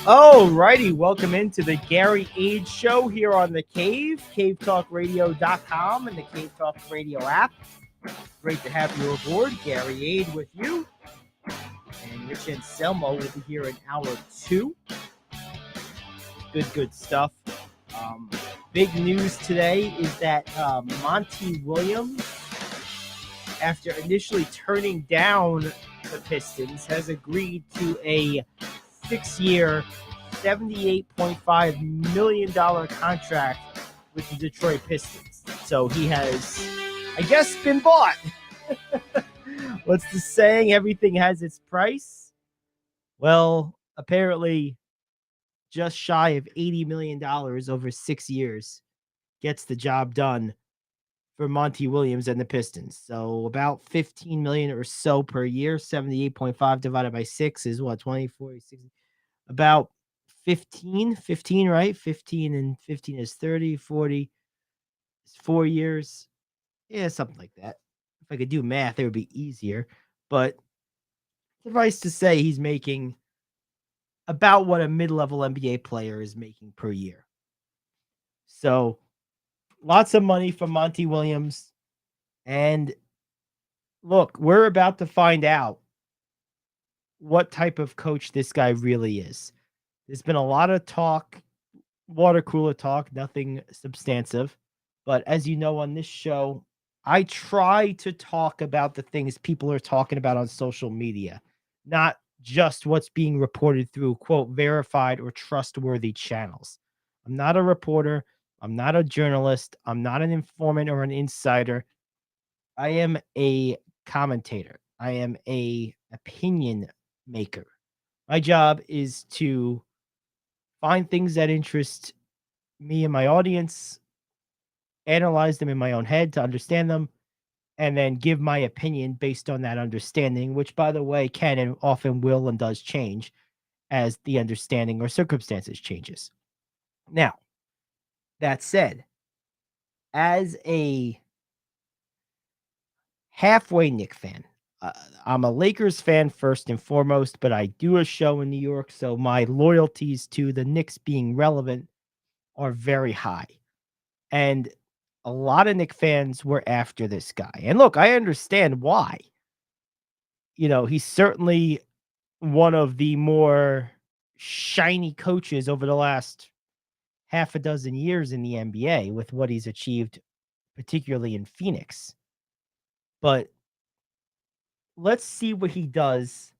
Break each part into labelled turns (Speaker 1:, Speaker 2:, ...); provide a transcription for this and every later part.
Speaker 1: Alrighty, welcome into the Gary Ayd Show here on the Cave, cavetalkradio.com and the Cave Talk Radio app. Great to have you aboard. Gary Ayd with you. And Rich Anselmo will be here in hour 2. Good stuff. Big news today is that Monty Williams, after initially turning down the Pistons, has agreed to a 6-year, $78.5 million contract with the Detroit Pistons. So he has, I guess, been bought. What's the saying? Everything has its price. Well, apparently just shy of $80 million over 6 years gets the job done for Monty Williams and the Pistons. So about $15 million or so per year. 78.5 divided by 6 is what? 20, 40, 60. About 15, right? 15 and 15 is 30, 40 is 4 years. Yeah, something like that. If I could do math, it would be easier. But suffice to say, he's making about what a mid-level NBA player is making per year. So lots of money from Monty Williams. And look, we're about to find out what type of coach this guy really is. There's been a lot of talk, water cooler talk, nothing substantive. But as you know, on this show, I try to talk about the things people are talking about on social media, not just what's being reported through, quote, verified or trustworthy channels. I'm not a reporter. I'm not a journalist. I'm not an informant or an insider. I am a commentator. I am a opinion maker. My job is to find things that interest me and my audience, analyze them in my own head to understand them, and then give my opinion based on that understanding, which, by the way, can and often will and does change as the understanding or circumstances changes. Now, that said, as a halfway Knicks fan, I'm a Lakers fan first and foremost, but I do a show in New York, so my loyalties to the Knicks being relevant are very high. And a lot of Knicks fans were after this guy. And look, I understand why. You know, he's certainly one of the more shiny coaches over the last half a dozen years in the NBA with what he's achieved, particularly in Phoenix. But let's see what he does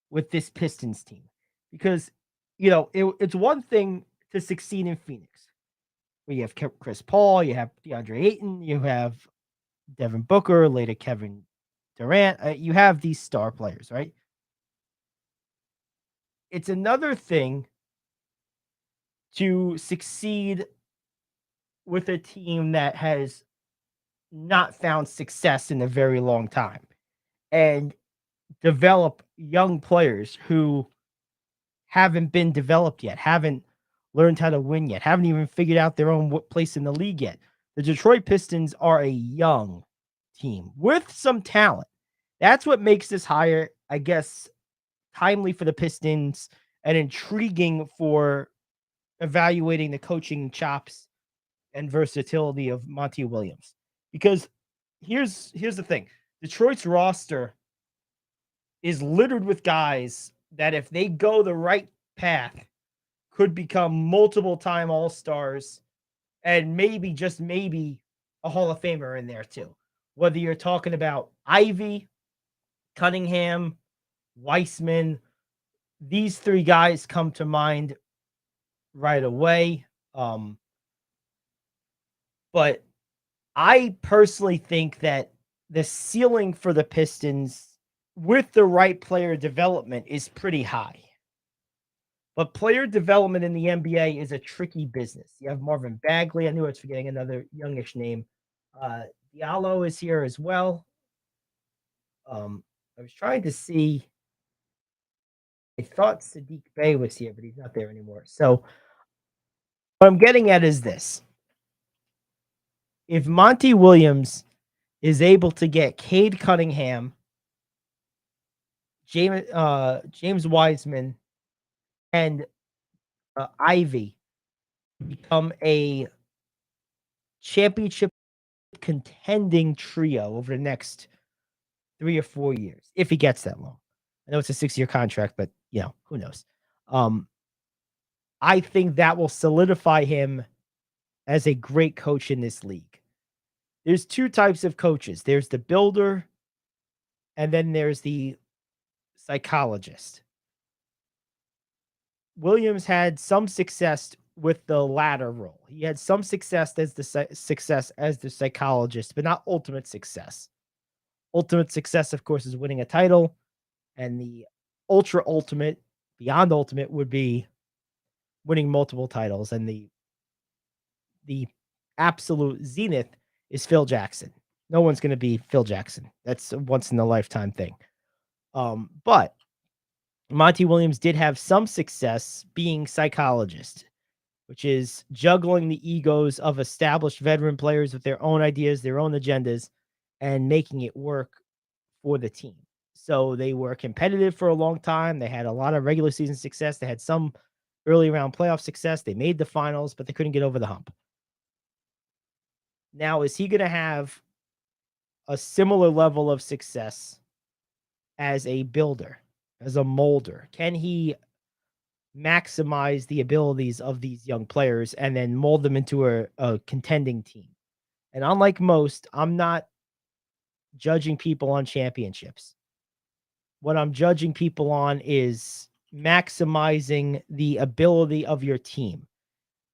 Speaker 1: with this Pistons team. Because, you know, it's one thing to succeed in Phoenix, where you have Chris Paul, you have DeAndre Ayton, you have Devin Booker, later Kevin Durant. You have these star players, right? It's another thing to succeed with a team that has not found success in a very long time and develop young players who haven't been developed yet, haven't learned how to win yet, haven't even figured out their own place in the league yet. The Detroit Pistons are a young team with some talent. That's what makes this hire, I guess, timely for the Pistons and intriguing for evaluating the coaching chops and versatility of Monty Williams. Because here's the thing. Detroit's roster is littered with guys that, if they go the right path, could become multiple time All-Stars and maybe, just maybe, a Hall of Famer in there too. Whether you're talking about Ivy, Cunningham, Weissman, these three guys come to mind right away. But I personally think that the ceiling for the Pistons with the right player development is pretty high. But player development in the NBA is a tricky business. You have Marvin Bagley. I knew I was forgetting another youngish name. Diallo is here as well. I was trying to see. I thought Sadiq Bey was here, but he's not there anymore. So what I'm getting at is this. If Monty Williams is able to get Cade Cunningham, James Wiseman, and Ivy become a championship contending trio over the next 3 or 4 years, if he gets that long. I know it's a 6-year contract, but, who knows? I think that will solidify him as a great coach in this league. There's 2 types of coaches. There's the builder, and then there's the psychologist. Williams had some success with the latter role. He had some success as the psychologist, but not ultimate success. Ultimate success, of course, is winning a title, and the ultra ultimate, beyond ultimate, would be winning multiple titles, and the absolute zenith is Phil Jackson. No one's going to be Phil Jackson. That's a once in a lifetime thing. But Monty Williams did have some success being psychologist, which is juggling the egos of established veteran players with their own ideas, their own agendas, and making it work for the team. So they were competitive for a long time. They had a lot of regular season success. They had some early round playoff success. They made the finals, but they couldn't get over the hump. Now, is he going to have a similar level of success as a builder, as a molder? Can he maximize the abilities of these young players and then mold them into a contending team? And unlike most, I'm not judging people on championships. What I'm judging people on is maximizing the ability of your team.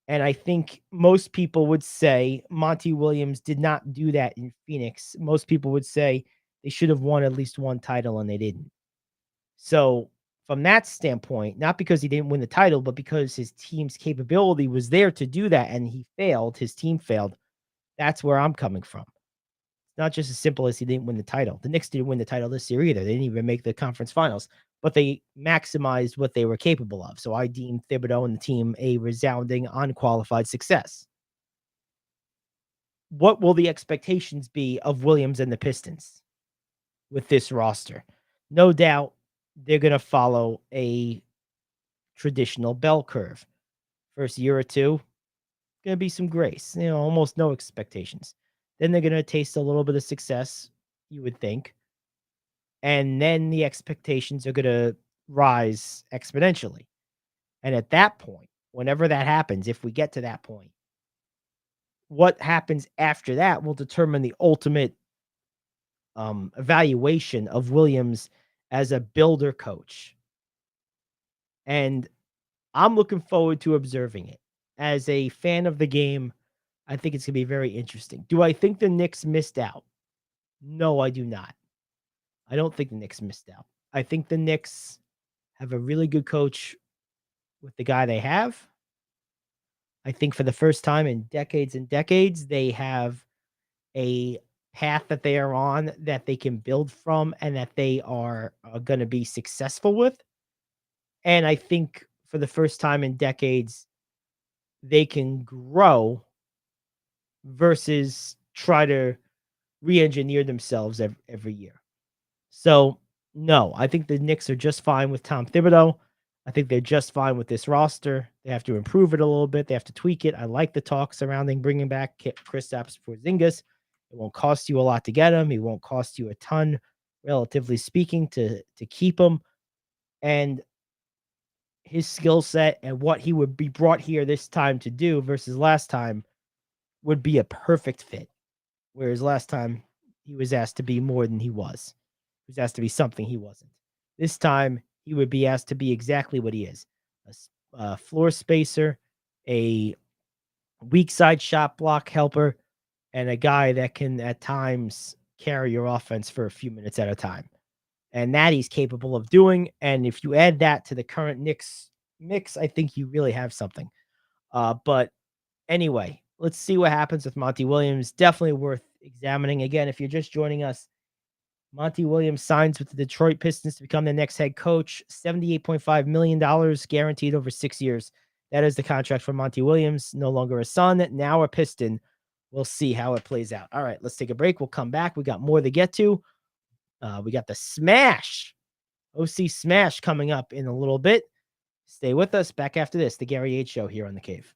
Speaker 1: And I think most people would say Monty Williams did not do that in Phoenix. Most people would say they should have won at least one title, and they didn't. So from that standpoint, not because he didn't win the title, but because his team's capability was there to do that, and he failed, his team failed. That's where I'm coming from. It's not just as simple as he didn't win the title. The Knicks didn't win the title this year either. They didn't even make the conference finals, but they maximized what they were capable of. So I deem Thibodeau and the team a resounding, unqualified success. What will the expectations be of Williams and the Pistons with this roster? No doubt they're going to follow a traditional bell curve. First year or two, going to be some grace, almost no expectations. Then they're going to taste a little bit of success, you would think. And then the expectations are going to rise exponentially. And at that point, whenever that happens, if we get to that point, what happens after that will determine the ultimate evaluation of Williams as a builder coach. And I'm looking forward to observing it. As a fan of the game, I think it's going to be very interesting. Do I think the Knicks missed out? No, I do not. I don't think the Knicks missed out. I think the Knicks have a really good coach with the guy they have. I think for the first time in decades and decades, they have a path that they are on that they can build from and that they are going to be successful with. And I think for the first time in decades, they can grow versus try to re-engineer themselves every year. So, no, I think the Knicks are just fine with Tom Thibodeau. I think they're just fine with this roster. They have to improve it a little bit. They have to tweak it. I like the talk surrounding bringing back Kristaps Porzingis. It won't cost you a lot to get him. It won't cost you a ton, relatively speaking, to keep him. And his skill set and what he would be brought here this time to do versus last time would be a perfect fit. Whereas last time he was asked to be more than he was. He was asked to be something he wasn't. This time he would be asked to be exactly what he is. A floor spacer, a weak side shot block helper, and a guy that can at times carry your offense for a few minutes at a time. And that he's capable of doing. And if you add that to the current Knicks mix, I think you really have something. But anyway, let's see what happens with Monty Williams. Definitely worth examining. Again, if you're just joining us, Monty Williams signs with the Detroit Pistons to become the next head coach. $78.5 million guaranteed over 6 years. That is the contract for Monty Williams. No longer a Sun, now a Piston. We'll see how it plays out. All right, let's take a break. We'll come back. We got more to get to. We got the Smash, OC Smash coming up in a little bit. Stay with us. Back after this, the Gary Ayd Show here on The Cave.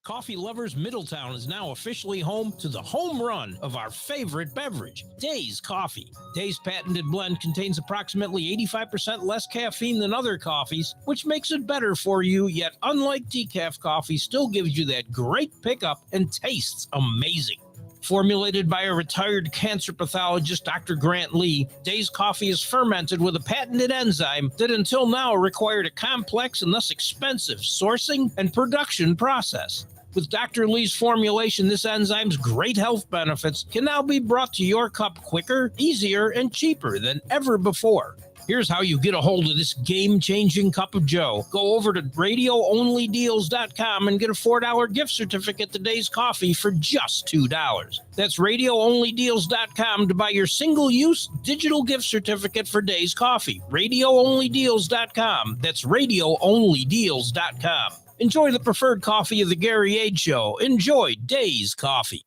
Speaker 2: Coffee Lovers Middletown is now officially home to the home run of our favorite beverage, Days Coffee. Days' patented blend contains approximately 85% less caffeine than other coffees, which makes it better for you, yet unlike decaf coffee, still gives you that great pickup and tastes amazing. Formulated by a retired cancer pathologist, Dr. Grant Lee, Days Coffee is fermented with a patented enzyme that until now required a complex and thus expensive sourcing and production process. With Dr. Lee's formulation, this enzyme's great health benefits can now be brought to your cup quicker, easier, and cheaper than ever before. Here's how you get a hold of this game-changing cup of joe. Go over to radioonlydeals.com and get a $4 gift certificate to Days Coffee for just $2. That's radioonlydeals.com to buy your single-use digital gift certificate for Days Coffee. Radioonlydeals.com. That's radioonlydeals.com. Enjoy the preferred coffee of the Gary Ayd Show. Enjoy Days Coffee.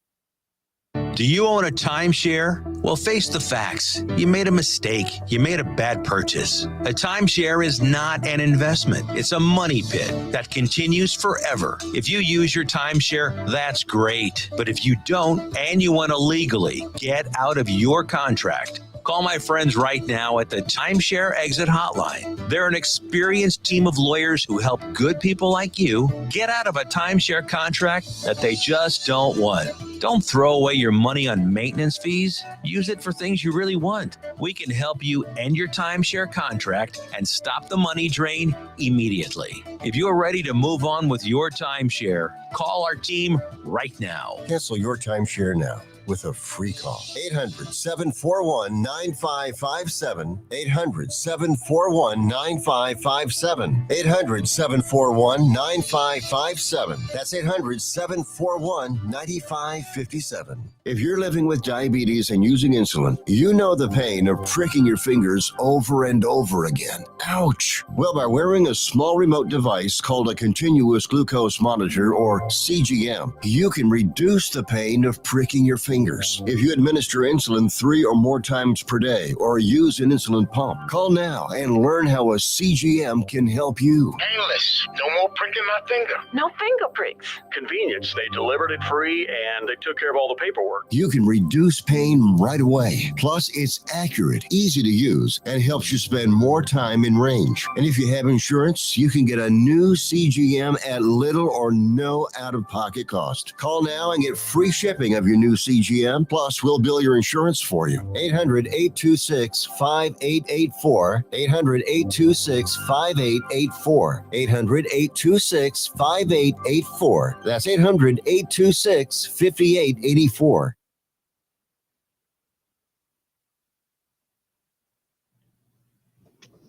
Speaker 3: Do you own a timeshare? Well, face the facts. You made a mistake. You made a bad purchase. A timeshare is not an investment. It's a money pit that continues forever. If you use your timeshare, that's great. But if you don't and you want to legally get out of your contract, call my friends right now at the Timeshare Exit Hotline. They're an experienced team of lawyers who help good people like you get out of a timeshare contract that they just don't want. Don't throw away your money on maintenance fees. Use it for things you really want. We can help you end your timeshare contract and stop the money drain immediately. If you're ready to move on with your timeshare, call our team right now.
Speaker 4: Cancel your timeshare now with a free call. 800-741-9557. 800-741-9557. 800-741-9557. That's 800-741-9557. If you're living with diabetes and using insulin, you know the pain of pricking your fingers over and over again. Ouch! Well, by wearing a small remote device called a continuous glucose monitor, or CGM, you can reduce the pain of pricking your fingers. If you administer insulin 3 or more times per day or use an insulin pump, call now and learn how a CGM can help you.
Speaker 5: Painless. No more pricking my finger.
Speaker 6: No finger pricks.
Speaker 5: Convenience. They delivered it free and they took care of all the paperwork.
Speaker 4: You can reduce pain right away. Plus, it's accurate, easy to use, and helps you spend more time in range. And if you have insurance, you can get a new CGM at little or no out-of-pocket cost. Call now and get free shipping of your new CGM. Plus, we'll bill your insurance for you. 800-826-5884. 800-826-5884. 800-826-5884. That's 800-826-5884.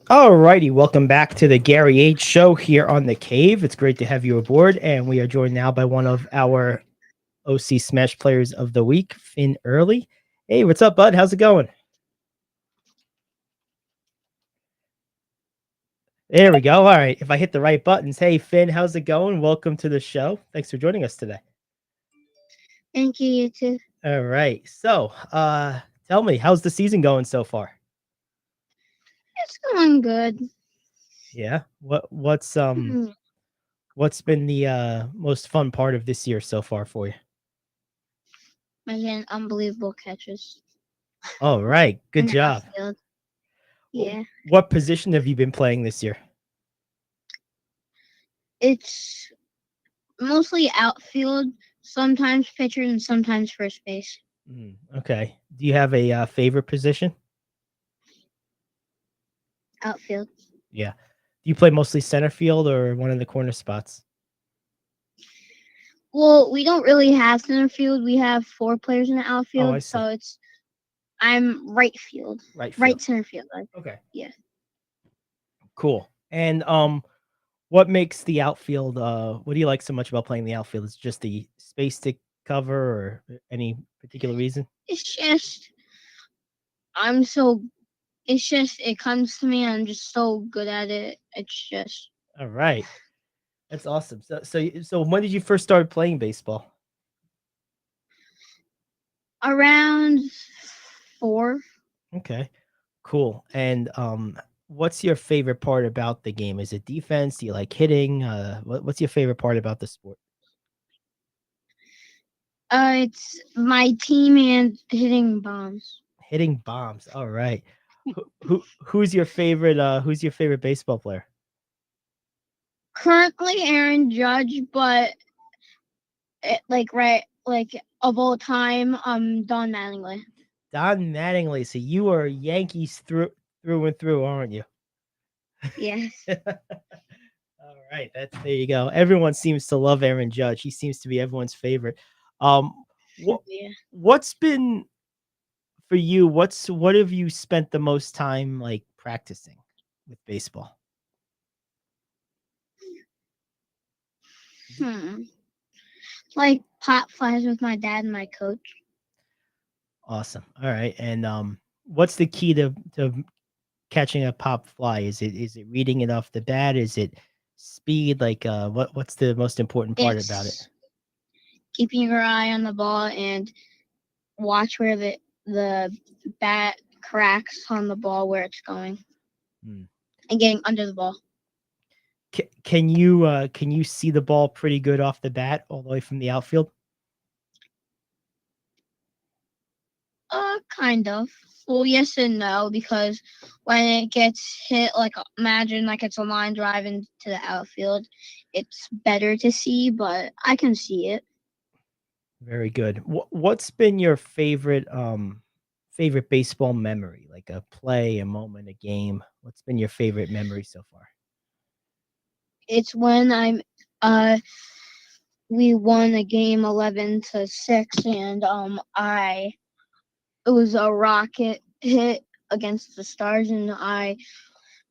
Speaker 1: All righty, welcome back to the Gary Ayd Show here on The Cave. It's great to have you aboard, and we are joined now by one of our OC Smash Players of the Week, Finn Early. Hey, what's up, bud? How's it going? There we go. All right, if I hit the right buttons. Hey, Finn, how's it going? Welcome to the show. Thanks for joining us today.
Speaker 7: Thank you, you too.
Speaker 1: All right, so tell me, how's the season going so far?
Speaker 7: It's going good.
Speaker 1: Yeah. What's been the most fun part of this year so far for you?
Speaker 7: Making unbelievable catches.
Speaker 1: All right, good job.
Speaker 7: Outfield. Yeah.
Speaker 1: What position have you been playing this year?
Speaker 7: It's mostly outfield, sometimes pitcher, and sometimes first base.
Speaker 1: Okay. Do you have a favorite position?
Speaker 7: Outfield.
Speaker 1: Yeah. Do you play mostly center field or one of the corner spots?
Speaker 7: Well, we don't really have center field. We have 4 players in the outfield, so I'm right field. Right center field.
Speaker 1: Okay.
Speaker 7: Yeah.
Speaker 1: Cool. And what makes the outfield what do you like so much about playing the outfield? Is it just the space to cover or any particular reason?
Speaker 7: It's just it comes to me. I'm just so good at it. It's just
Speaker 1: all right. That's awesome. So when did you first start playing baseball?
Speaker 7: around 4.
Speaker 1: Okay, cool. And what's your favorite part about the game? Is it defense? Do you like hitting? What's your favorite part about the sport?
Speaker 7: It's my team and hitting bombs.
Speaker 1: Hitting bombs. All right. Who's your favorite? Who's your favorite baseball player?
Speaker 7: Currently, Aaron Judge, but of all time, Don Mattingly.
Speaker 1: Don Mattingly. So you are Yankees through and through, aren't you?
Speaker 7: Yes.
Speaker 1: All right, there you go. Everyone seems to love Aaron Judge. He seems to be everyone's favorite. What's been for you? What have you spent the most time like practicing with baseball?
Speaker 7: Like pop flies with my dad and my coach.
Speaker 1: Awesome. All right, and what's the key to catching a pop fly? Is it reading it off the bat? Is it speed? Like what's the most important part about it?
Speaker 7: Keeping your eye on the ball and watch where the bat cracks on the ball where it's going, and getting under the ball.
Speaker 1: Can you see the ball pretty good off the bat all the way from the outfield?
Speaker 7: Kind of. Well, yes and no, because when it gets hit, like imagine like it's a line drive into the outfield, it's better to see, but I can see it.
Speaker 1: Very good. What's been your favorite baseball memory? Like a play, a moment, a game. What's been your favorite memory so far?
Speaker 7: It's when we won a game 11-6, and it was a rocket hit against the Stars, and I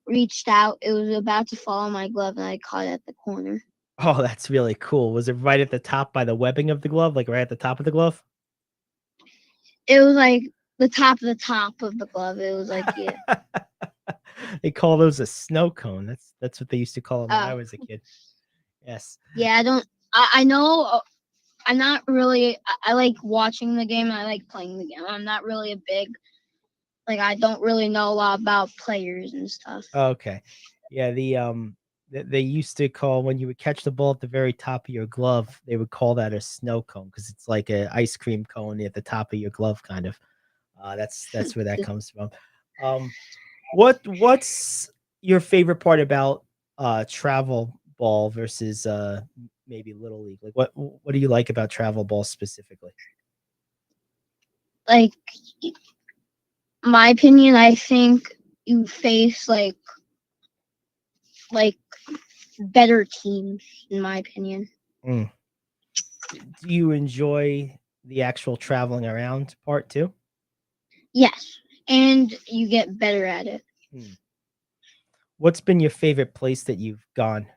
Speaker 7: reached out. It was about to fall on my glove, and I caught it at the corner.
Speaker 1: Oh, that's really cool. Was it right at the top by the webbing of the glove, like right at the top of the glove?
Speaker 7: It was like the top of the glove. It was like, yeah.
Speaker 1: They call those a snow cone. That's what they used to call them when I was a kid. Yes.
Speaker 7: Yeah, I know. I'm not really. I like watching the game. And I like playing the game. I'm not really a big. Like, I don't really know a lot about players and stuff.
Speaker 1: Okay. Yeah. They used to call when you would catch the ball at the very top of your glove, they would call that a snow cone because it's like an ice cream cone at the top of your glove, kind of. That's where that comes from. What's your favorite part about travel ball versus maybe Little League? Like what do you like about travel ball specifically?
Speaker 7: Like, my opinion, I think you face like better teams, in my opinion.
Speaker 1: Do you enjoy the actual traveling around part too?
Speaker 7: Yes, and you get better at it.
Speaker 1: What's been your favorite place that you've gone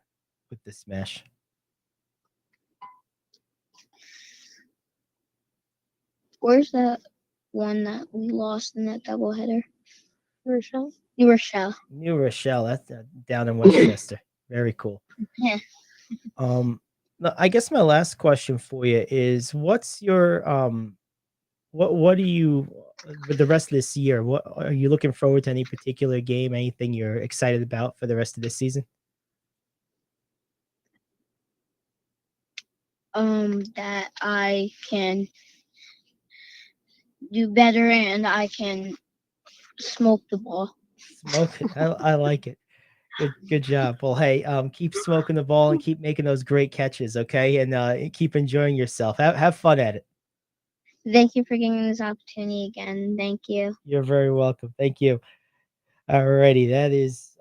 Speaker 1: with the Smash?
Speaker 7: Where's that one that we lost in that doubleheader? New Rochelle.
Speaker 1: That's down in Westchester. Very cool.
Speaker 7: Yeah.
Speaker 1: I guess my last question for you is, what's your what do you with the rest of this year? What are you looking forward to? Any particular game? Anything you're excited about for the rest of this season?
Speaker 7: That I can do better and I can smoke the ball.
Speaker 1: Smoke it. I like it. Good job. Well, hey, keep smoking the ball and keep making those great catches, okay? And keep enjoying yourself. Have fun at it.
Speaker 7: Thank you for giving me this opportunity again. Thank you.
Speaker 1: You're very welcome. Thank you. Alrighty, that is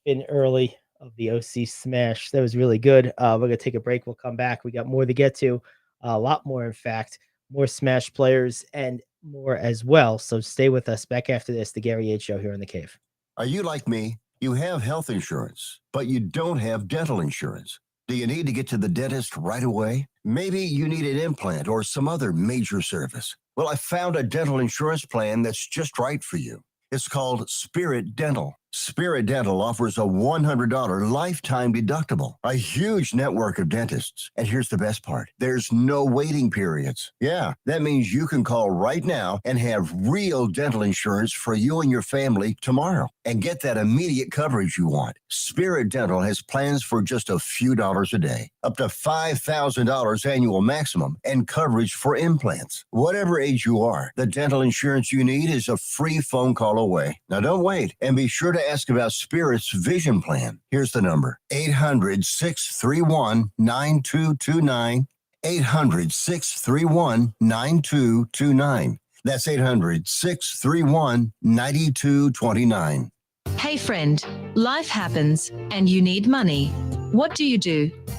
Speaker 1: Finn Early of the OC Smash. That was really good. We're gonna take a break. We'll come back. We got more to get to, a lot more, in fact, more Smash players and more as well. So stay with us. Back after this, the Gary Ayd Show here in the Cave.
Speaker 4: Are you like me? You have health insurance, but you don't have dental insurance. Do you need to get to the dentist right away? Maybe you need an implant or some other major service. Well, I found a dental insurance plan that's just right for you. It's called Spirit Dental. Spirit Dental offers a $100 lifetime deductible, a huge network of dentists. And here's the best part. There's no waiting periods. Yeah, that means you can call right now and have real dental insurance for you and your family tomorrow and get that immediate coverage you want. Spirit Dental has plans for just a few dollars a day, up to $5,000 annual maximum, and coverage for implants. Whatever age you are, the dental insurance you need is a free phone call away. Now don't wait, and be sure to ask about Spirit's vision plan. Here's the number: 800-631-9229. 800-631-9229. That's 800-631-9229.
Speaker 6: Hey friend, life happens and you need money. What do?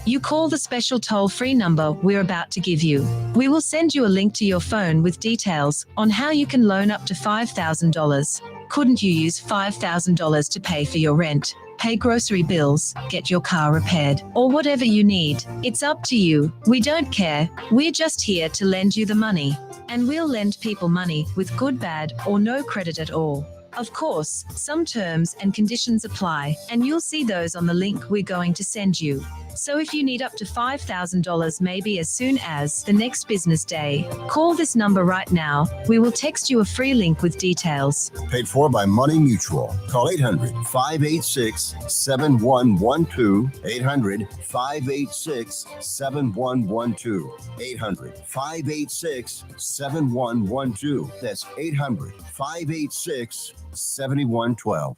Speaker 6: You call the special toll-free number we're about to give you. We will send you a link to your phone with details on how you can loan up to $5,000. Couldn't you use $5,000 to pay for your rent, pay grocery bills, get your car repaired, or whatever you need? It's up to you. We don't care. We're just here to lend you the money. And we'll lend people money with good, bad, or no credit at all. Of course, some terms and conditions apply, and you'll see those on the link we're going to send you. So if you need up to $5,000 maybe as soon as the next business day, call this number right now. We will text you a free link with details.
Speaker 4: Paid for by Money Mutual. Call 800-586-7112. 800-586-7112. 800-586-7112. That's 800-586-7112.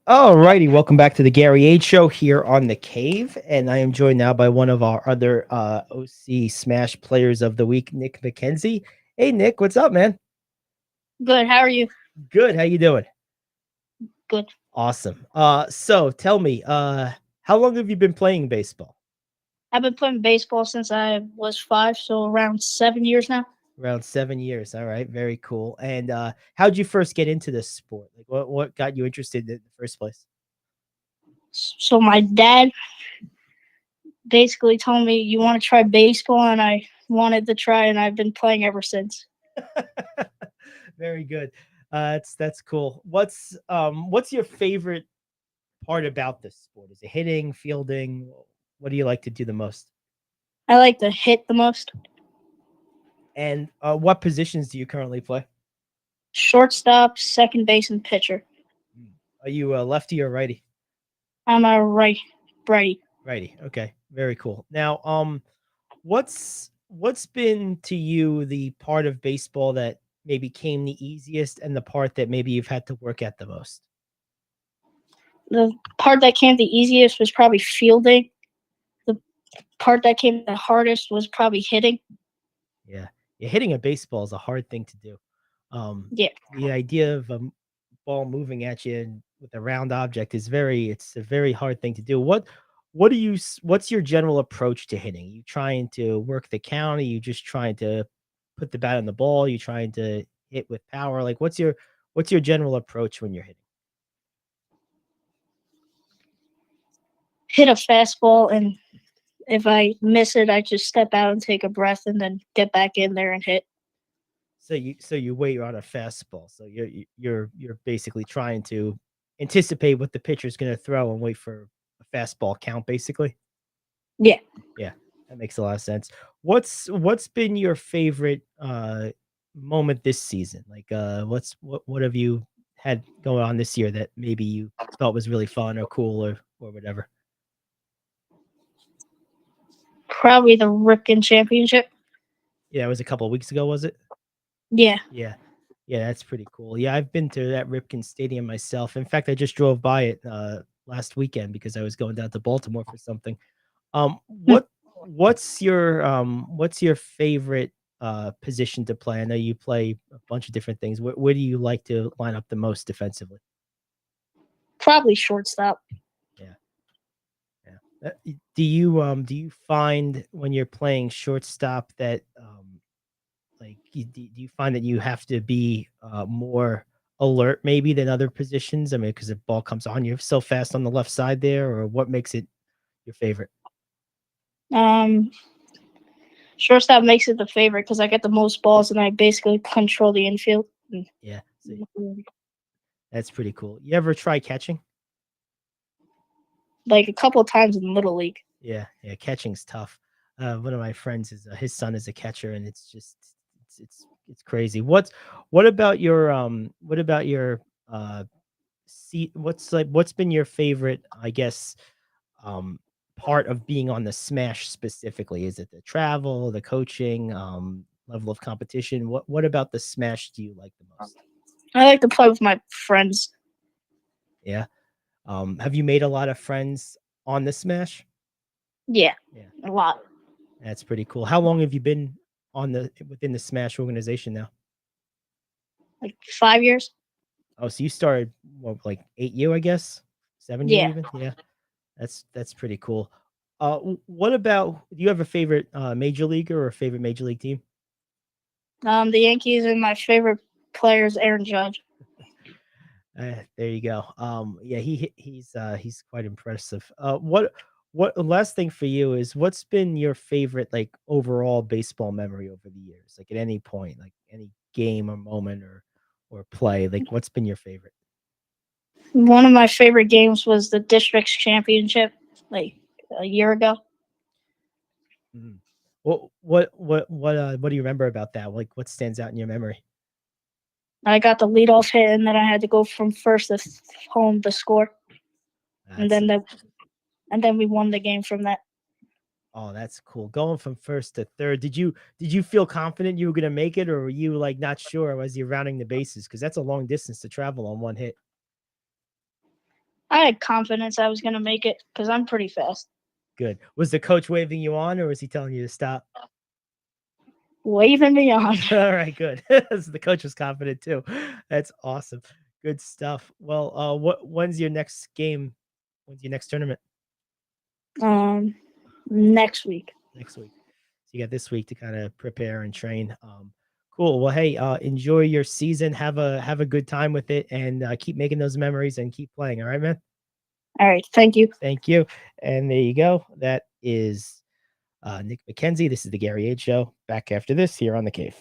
Speaker 1: All righty, welcome back to the Gary Ayd Show here on The Cave, and I am joined now by one of our other OC Smash Players of the Week, Nick McKenzie. Hey, Nick, what's up, man?
Speaker 8: Good. How are you?
Speaker 1: Good. How you doing?
Speaker 8: Good.
Speaker 1: Awesome. So tell me, how long have you been playing baseball?
Speaker 8: I've been playing baseball since I was 5, so around 7 years now.
Speaker 1: Around 7 years. All right, very cool. And how'd you first get into this sport? Like, what got you interested in the first place?
Speaker 8: So my dad basically told me, "You want to try baseball?" And I wanted to try, and I've been playing ever since.
Speaker 1: Very good. That's cool. What's your favorite part about this sport? Is it hitting, fielding? What do you like to do the most?
Speaker 8: I like to hit the most.
Speaker 1: And what positions do you currently play?
Speaker 8: Shortstop, second base, and pitcher.
Speaker 1: Are you a lefty or righty?
Speaker 8: I'm a righty.
Speaker 1: Righty. Okay. Very cool. Now, what's been to you the part of baseball that maybe came the easiest, and the part that maybe you've had to work at the most?
Speaker 8: The part that came the easiest was probably fielding. The part that came the hardest was probably hitting.
Speaker 1: Yeah. Hitting a baseball is a hard thing to do.
Speaker 8: Yeah.
Speaker 1: The idea of a ball moving at you with a round object it's a very hard thing to do. What's your general approach to hitting? Are you trying to work the count? Are you just trying to put the bat on the ball? Are you trying to hit with power? Like, what's your general approach when you're hitting?
Speaker 8: Hit a fastball, and if I miss it, I just step out and take a breath and then get back in there and hit.
Speaker 1: So you wait on a fastball. So you're basically trying to anticipate what the pitcher's going to throw and wait for a fastball count, basically.
Speaker 8: Yeah.
Speaker 1: Yeah, that makes a lot of sense. What's been your favorite moment this season? Like, what have you had going on this year that maybe you thought was really fun or cool or whatever?
Speaker 8: Probably the Ripken Championship.
Speaker 1: Yeah, it was a couple of weeks ago, was it?
Speaker 8: Yeah.
Speaker 1: Yeah, that's pretty cool. Yeah, I've been to that Ripken Stadium myself. In fact, I just drove by it last weekend because I was going down to Baltimore for something. What's your favorite position to play? I know you play a bunch of different things. Where do you like to line up the most defensively?
Speaker 8: Probably shortstop.
Speaker 1: Yeah. Do you find when you're playing shortstop that do you find that you have to be more alert maybe than other positions? I mean, because the ball comes on you so fast on the left side there, or what makes it your favorite?
Speaker 8: Shortstop makes it the favorite because I get the most balls and I basically control the infield.
Speaker 1: Yeah, see, that's pretty cool. You ever try catching?
Speaker 8: Like a couple of times in Little League.
Speaker 1: Yeah, catching's tough. One of my friends is his son is a catcher, and it's just it's crazy. What about your seat? What's been your favorite, I guess, part of being on the Smash specifically? Is it the travel, the coaching, level of competition? What about the Smash do you like the most?
Speaker 8: I like to play with my friends.
Speaker 1: Yeah. Have you made a lot of friends on the Smash?
Speaker 8: Yeah,
Speaker 1: Yeah.
Speaker 8: a lot.
Speaker 1: That's pretty cool. How long have you been within the Smash organization now?
Speaker 8: Like 5 years.
Speaker 1: Oh, so you started like 8 year, I guess, 7 year
Speaker 8: Yeah.
Speaker 1: even. Yeah, that's pretty cool. What about? Do you have a favorite major leaguer or a favorite major league team?
Speaker 8: The Yankees and my favorite player is Aaron Judge.
Speaker 1: There you go. Yeah, he's quite impressive. What last thing for you is what's been your favorite like overall baseball memory over the years? Like at any point, like any game or moment or play, like what's been your favorite?
Speaker 8: One of my favorite games was the district's championship, like a year ago.
Speaker 1: Mhm. What do you remember about that? Like what stands out in your memory?
Speaker 8: I got the leadoff hit, and then I had to go from first to home to score, and
Speaker 1: That's
Speaker 8: then we won the game from that.
Speaker 1: Oh, that's cool. Going from first to third. Did you feel confident you were gonna make it, or were you like not sure as you're rounding the bases? Because that's a long distance to travel on one hit.
Speaker 8: I had confidence I was gonna make it because I'm pretty fast.
Speaker 1: Good. Was the coach waving you on, or was he telling you to stop?
Speaker 8: Waving me on.
Speaker 1: All right, good. So the coach was confident too. That's awesome. Good stuff. Well, when's your next game? When's your next tournament?
Speaker 8: Next week.
Speaker 1: Next week. So you got this week to kind of prepare and train. Cool. Well, hey, enjoy your season. Have a good time with it, and keep making those memories and keep playing. All right, man.
Speaker 8: All right. Thank you.
Speaker 1: Thank you. And there you go. That is Nick McKenzie. This is the Gary Ayd Show. Back after this here on the Cave.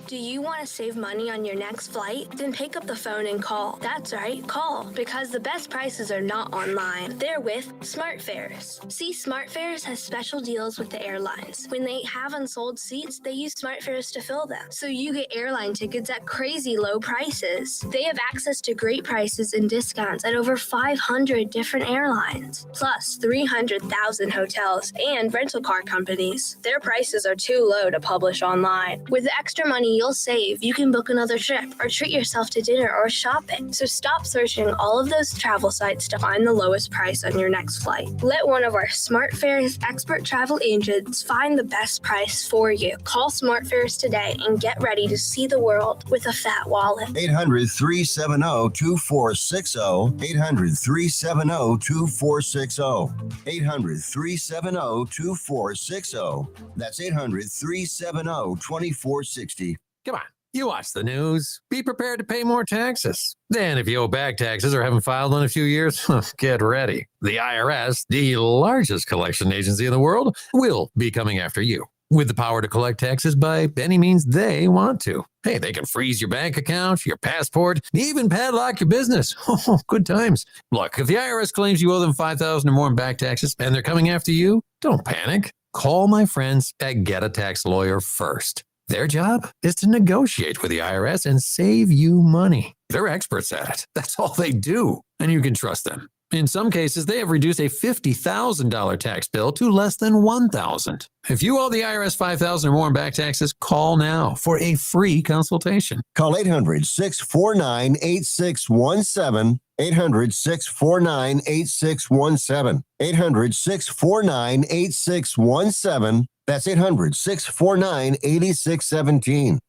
Speaker 9: Do you want to save money on your next flight? Then pick up the phone and call. That's right, call, because the best prices are not online. They're with SmartFares. See, SmartFares has special deals with the airlines. When they have unsold seats, they use SmartFares to fill them. So you get airline tickets at crazy low prices. They have access to great prices and discounts at over 500 different airlines, plus 300,000 hotels and rental car companies. Their prices are too low to publish online. With the extra money you'll save, you can book another trip or treat yourself to dinner or shopping. So stop searching all of those travel sites to find the lowest price on your next flight. Let one of our SmartFares expert travel agents find the best price for you. Call SmartFares today and get ready to see the world with a fat wallet.
Speaker 4: 800-370-2460. 800-370-2460. 800-370-2460. That's 800-370-2460.
Speaker 10: Come on, you watch the news. Be prepared to pay more taxes. Then if you owe back taxes or haven't filed in a few years, get ready. The IRS, the largest collection agency in the world, will be coming after you with the power to collect taxes by any means they want to. Hey, they can freeze your bank account, your passport, even padlock your business. Oh, good times. Look, if the IRS claims you owe them $5,000 or more in back taxes and they're coming after you, don't panic. Call my friends at Get a Tax Lawyer first. Their job is to negotiate with the IRS and save you money. They're experts at it. That's all they do, and you can trust them. In some cases, they have reduced a $50,000 tax bill to less than $1,000. If you owe the IRS $5,000 or more in back taxes, call now for a free consultation.
Speaker 4: Call 800-649-8617. 800-649-8617. 800-649-8617. That's 800-649-8617.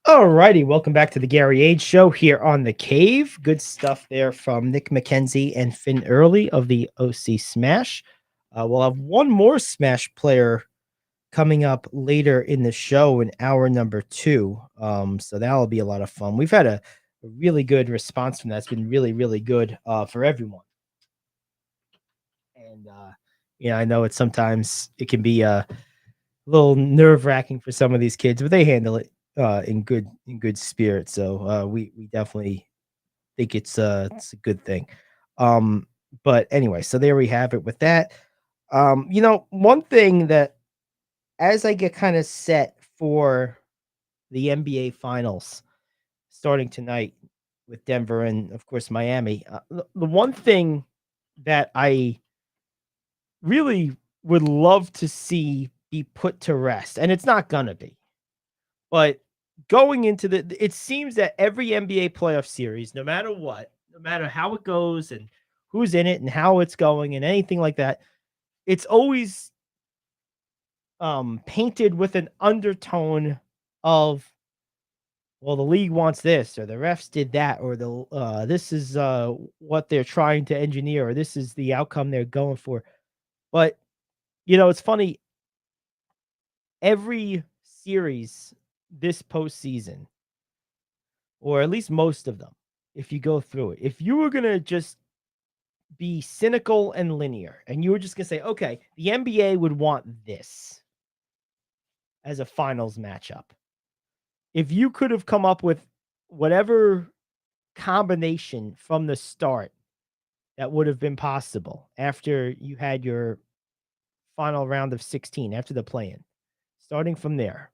Speaker 1: All righty, welcome back to the Gary Ayd Show here on the Cave. Good stuff there from Nick McKenzie and Finn Early of the OC Smash. We'll have one more Smash player coming up later in the show in hour number 2. So that'll be a lot of fun. We've had a really good response from that. It's been really, really good for everyone. And I know it can be a little nerve-wracking for some of these kids, but they handle it in good spirit. So we definitely think it's a good thing. But anyway, so there we have it with that. One thing that as I get kind of set for the NBA Finals starting tonight with Denver and, of course, Miami, the one thing that I really would love to see be put to rest, and it's not going to be, but going into it seems that every NBA playoff series, no matter what, no matter how it goes and who's in it and how it's going and anything like that, it's always painted with an undertone of, well, the league wants this, or the refs did that, or this is what they're trying to engineer, or this is the outcome they're going for. But it's funny. Every series this postseason, or at least most of them, if you go through it, if you were gonna just be cynical and linear, and you were just gonna say, okay, the NBA would want this as a finals matchup. If you could have come up with whatever combination from the start that would have been possible after you had your final round of 16, after the play-in, starting from there,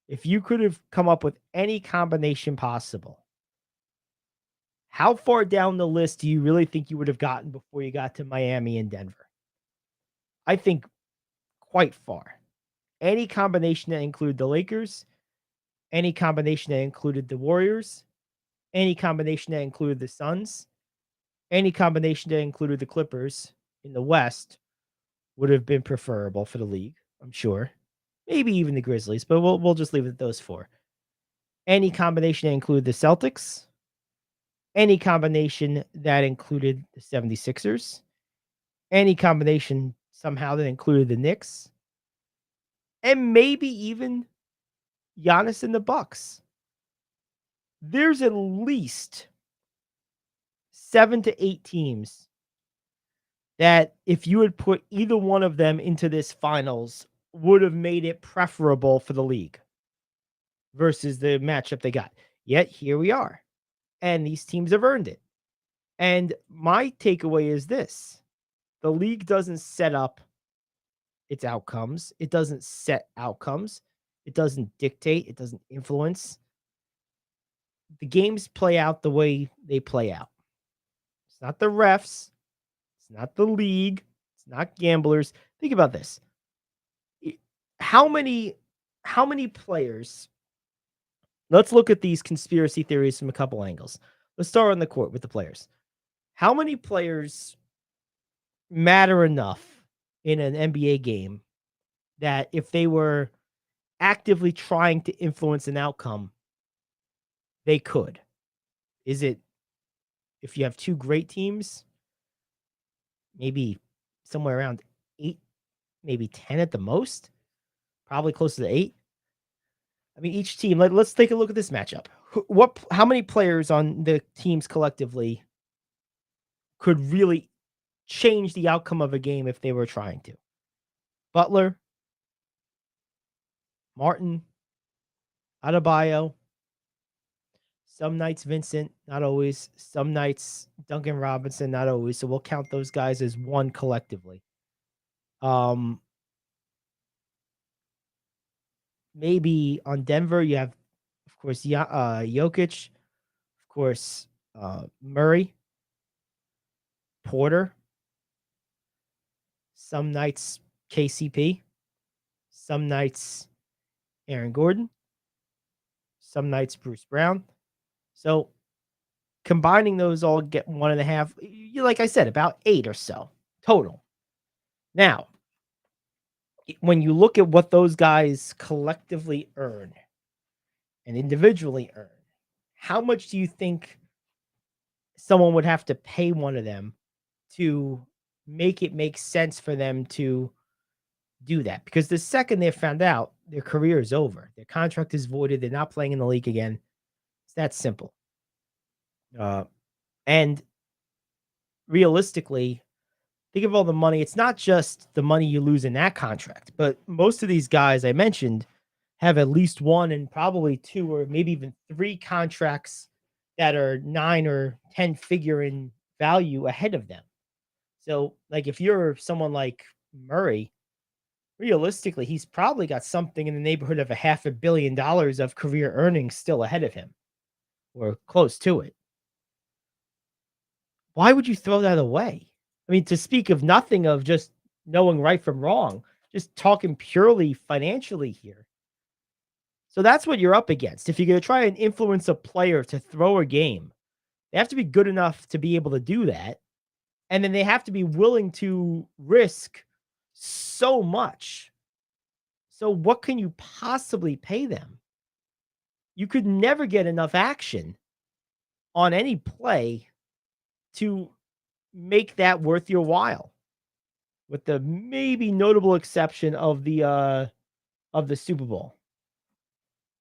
Speaker 1: if you could have come up with any combination possible, how far down the list do you really think you would have gotten before you got to Miami and Denver? I think quite far. Any combination that included the Lakers, any combination that included the Warriors, any combination that included the Suns, any combination that included the Clippers in the West would have been preferable for the league, I'm sure. Maybe even the Grizzlies, but we'll just leave it at those 4. Any combination that included the Celtics, any combination that included the 76ers, any combination somehow that included the Knicks, and maybe even Giannis and the Bucks. There's at least 7 to 8 teams that if you had put either one of them into this finals would have made it preferable for the league versus the matchup they got. Yet here we are. And these teams have earned it. And my takeaway is this. The league doesn't set up its outcomes. It doesn't set outcomes. It doesn't dictate. It doesn't influence. The games play out the way they play out. It's not the refs. It's not the league. It's not gamblers. Think about this. How many players? Let's look at these conspiracy theories from a couple angles. Let's start on the court with the players. How many players matter enough in an NBA game that if they were actively trying to influence an outcome, they could? Is it, if you have 2 great teams, maybe somewhere around 8, maybe 10 at the most? Probably closer to 8. I mean, each team, let's take a look at this matchup. How many players on the teams collectively could really change the outcome of a game if they were trying to? Butler, Martin, Adebayo, some nights Vincent, not always. Some nights Duncan Robinson, not always. So we'll count those guys as one collectively. Maybe on Denver, you have, of course, Jokic, of course, Murray, Porter. Some nights KCP. Some nights Aaron Gordon. Some nights Bruce Brown. So combining those all get 1.5. Like I said, about 8 or so total. Now, when you look at what those guys collectively earn and individually earn, how much do you think someone would have to pay one of them to make it make sense for them to do that, because the second they're found out, their career is over. Their contract is voided. They're not playing in the league again. It's that simple. And realistically, think of all the money. It's not just the money you lose in that contract, but most of these guys I mentioned have at least one and probably two or maybe even three contracts that are 9 or 10 figure in value ahead of them. So, like, if you're someone like Murray, realistically, he's probably got something in the neighborhood of $500 million of career earnings still ahead of him, or close to it. Why would you throw that away? I mean, to speak of nothing of just knowing right from wrong, just talking purely financially here. So that's what you're up against. If you're going to try and influence a player to throw a game, they have to be good enough to be able to do that. And then they have to be willing to risk so much. So what can you possibly pay them? You could never get enough action on any play to make that worth your while, with the maybe notable exception of the Super Bowl.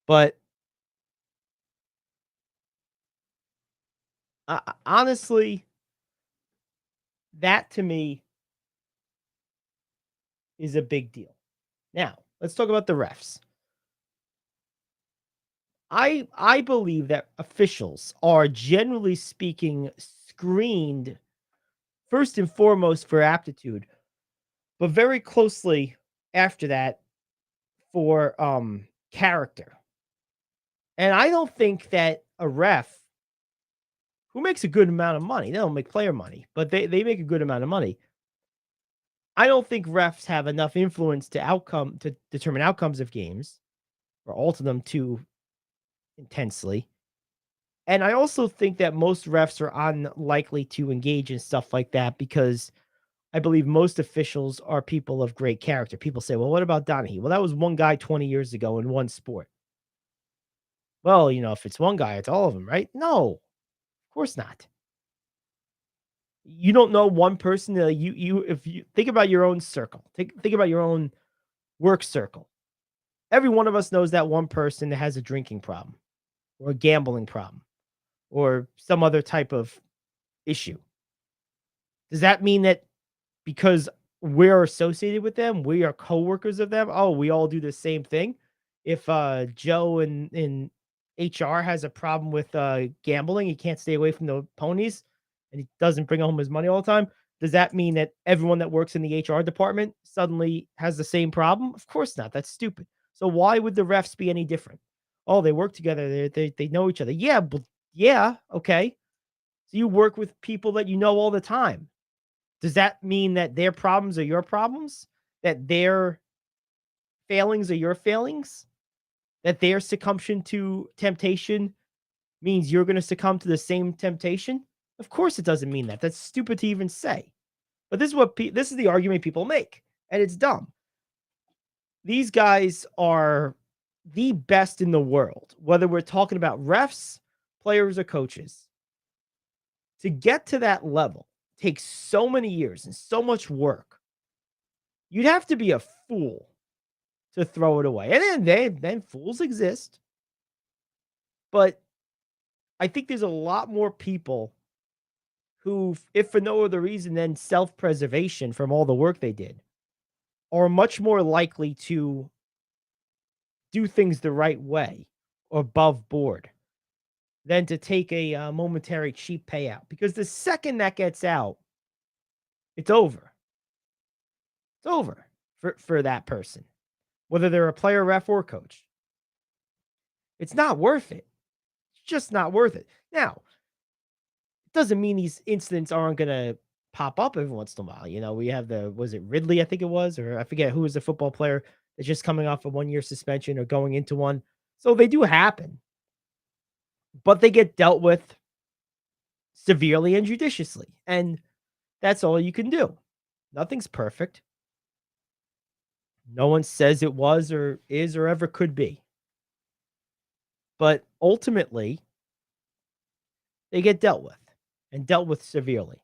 Speaker 1: But honestly, that to me is a big deal. Now, let's talk about the refs. I believe that officials are, generally speaking, screened first and foremost for aptitude, but very closely after that for character. And I don't think that a ref who makes a good amount of money, they don't make player money, but they make a good amount of money. I don't think refs have enough influence to determine outcomes of games or alter them too intensely. And I also think that most refs are unlikely to engage in stuff like that, because I believe most officials are people of great character. People say, well, what about Donahue? Well, that was one guy 20 years ago in one sport. Well, if it's one guy, it's all of them, right? No, of course not. You don't know one person. If you think about your own circle, think about your own work circle. Every one of us knows that one person that has a drinking problem or a gambling problem or some other type of issue. Does that mean that because we're associated with them, we are coworkers of them, oh, we all do the same thing? If Joe in HR has a problem with gambling, he can't stay away from the ponies, and he doesn't bring home his money all the time, does that mean that everyone that works in the HR department suddenly has the same problem? Of course not. That's stupid. So why would the refs be any different? Oh, they work together. They know each other. Yeah, but yeah, okay. So you work with people that you know all the time. Does that mean that their problems are your problems? That their failings are your failings? That their succumsion to temptation means you're going to succumb to the same temptation? Of course it doesn't mean that. That's stupid to even say. But this is the argument people make, and it's dumb. These guys are the best in the world, whether we're talking about refs, players, or coaches. To get to that level takes so many years and so much work. You'd have to be a fool to throw it away. And then fools exist. But I think there's a lot more people who, if for no other reason than self-preservation from all the work they did, are much more likely to do things the right way or above board than to take a momentary cheap payout. Because the second that gets out, it's over. It's over for that person, whether they're a player, ref, or coach. It's not worth it. It's just not worth it. Now, it doesn't mean these incidents aren't going to pop up every once in a while. We have was it Ridley, I think it was, or I forget who was the football player that's just coming off a 1-year suspension or going into one. So they do happen, but they get dealt with severely and judiciously. And that's all you can do. Nothing's perfect. No one says it was or is or ever could be. But ultimately, they get dealt with, and dealt with severely.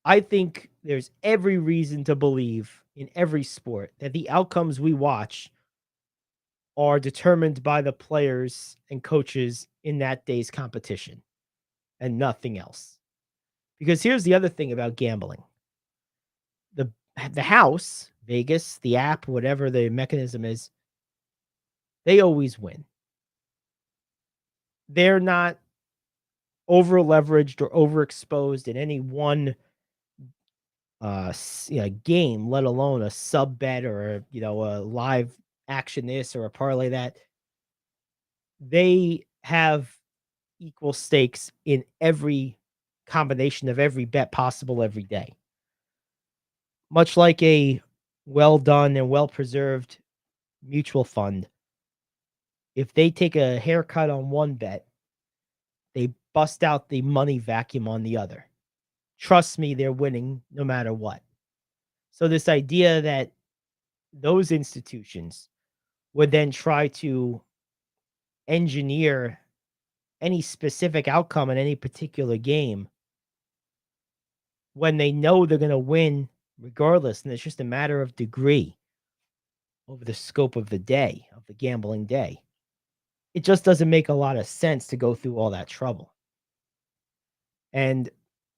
Speaker 1: I think there's every reason to believe in every sport that the outcomes we watch are determined by the players and coaches in that day's competition and nothing else. Because here's the other thing about gambling. The house, Vegas, the app, whatever the mechanism is, they always win. They're not over leveraged or overexposed in any one game, let alone a sub bet or a live action this or a parlay that. They have equal stakes in every combination of every bet possible every day. Much like a well done and well preserved mutual fund, if they take a haircut on one bet, they bust out the money vacuum on the other. Trust me, they're winning no matter what. So this idea that those institutions would then try to engineer any specific outcome in any particular game when they know they're going to win regardless, and it's just a matter of degree over the scope of the day, of the gambling day. It just doesn't make a lot of sense to go through all that trouble. And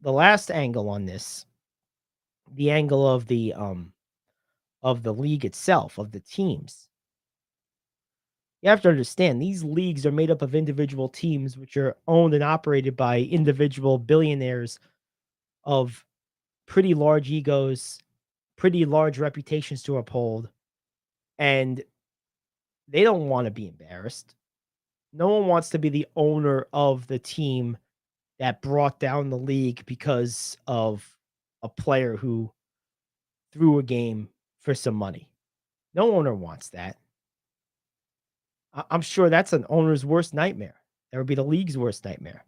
Speaker 1: the last angle on this, the angle of the league itself, of the teams. You have to understand, these leagues are made up of individual teams which are owned and operated by individual billionaires of pretty large egos, pretty large reputations to uphold, and they don't want to be embarrassed. No one wants to be the owner of the team that brought down the league because of a player who threw a game for some money. No owner wants that. I'm sure that's an owner's worst nightmare. That would be the league's worst nightmare.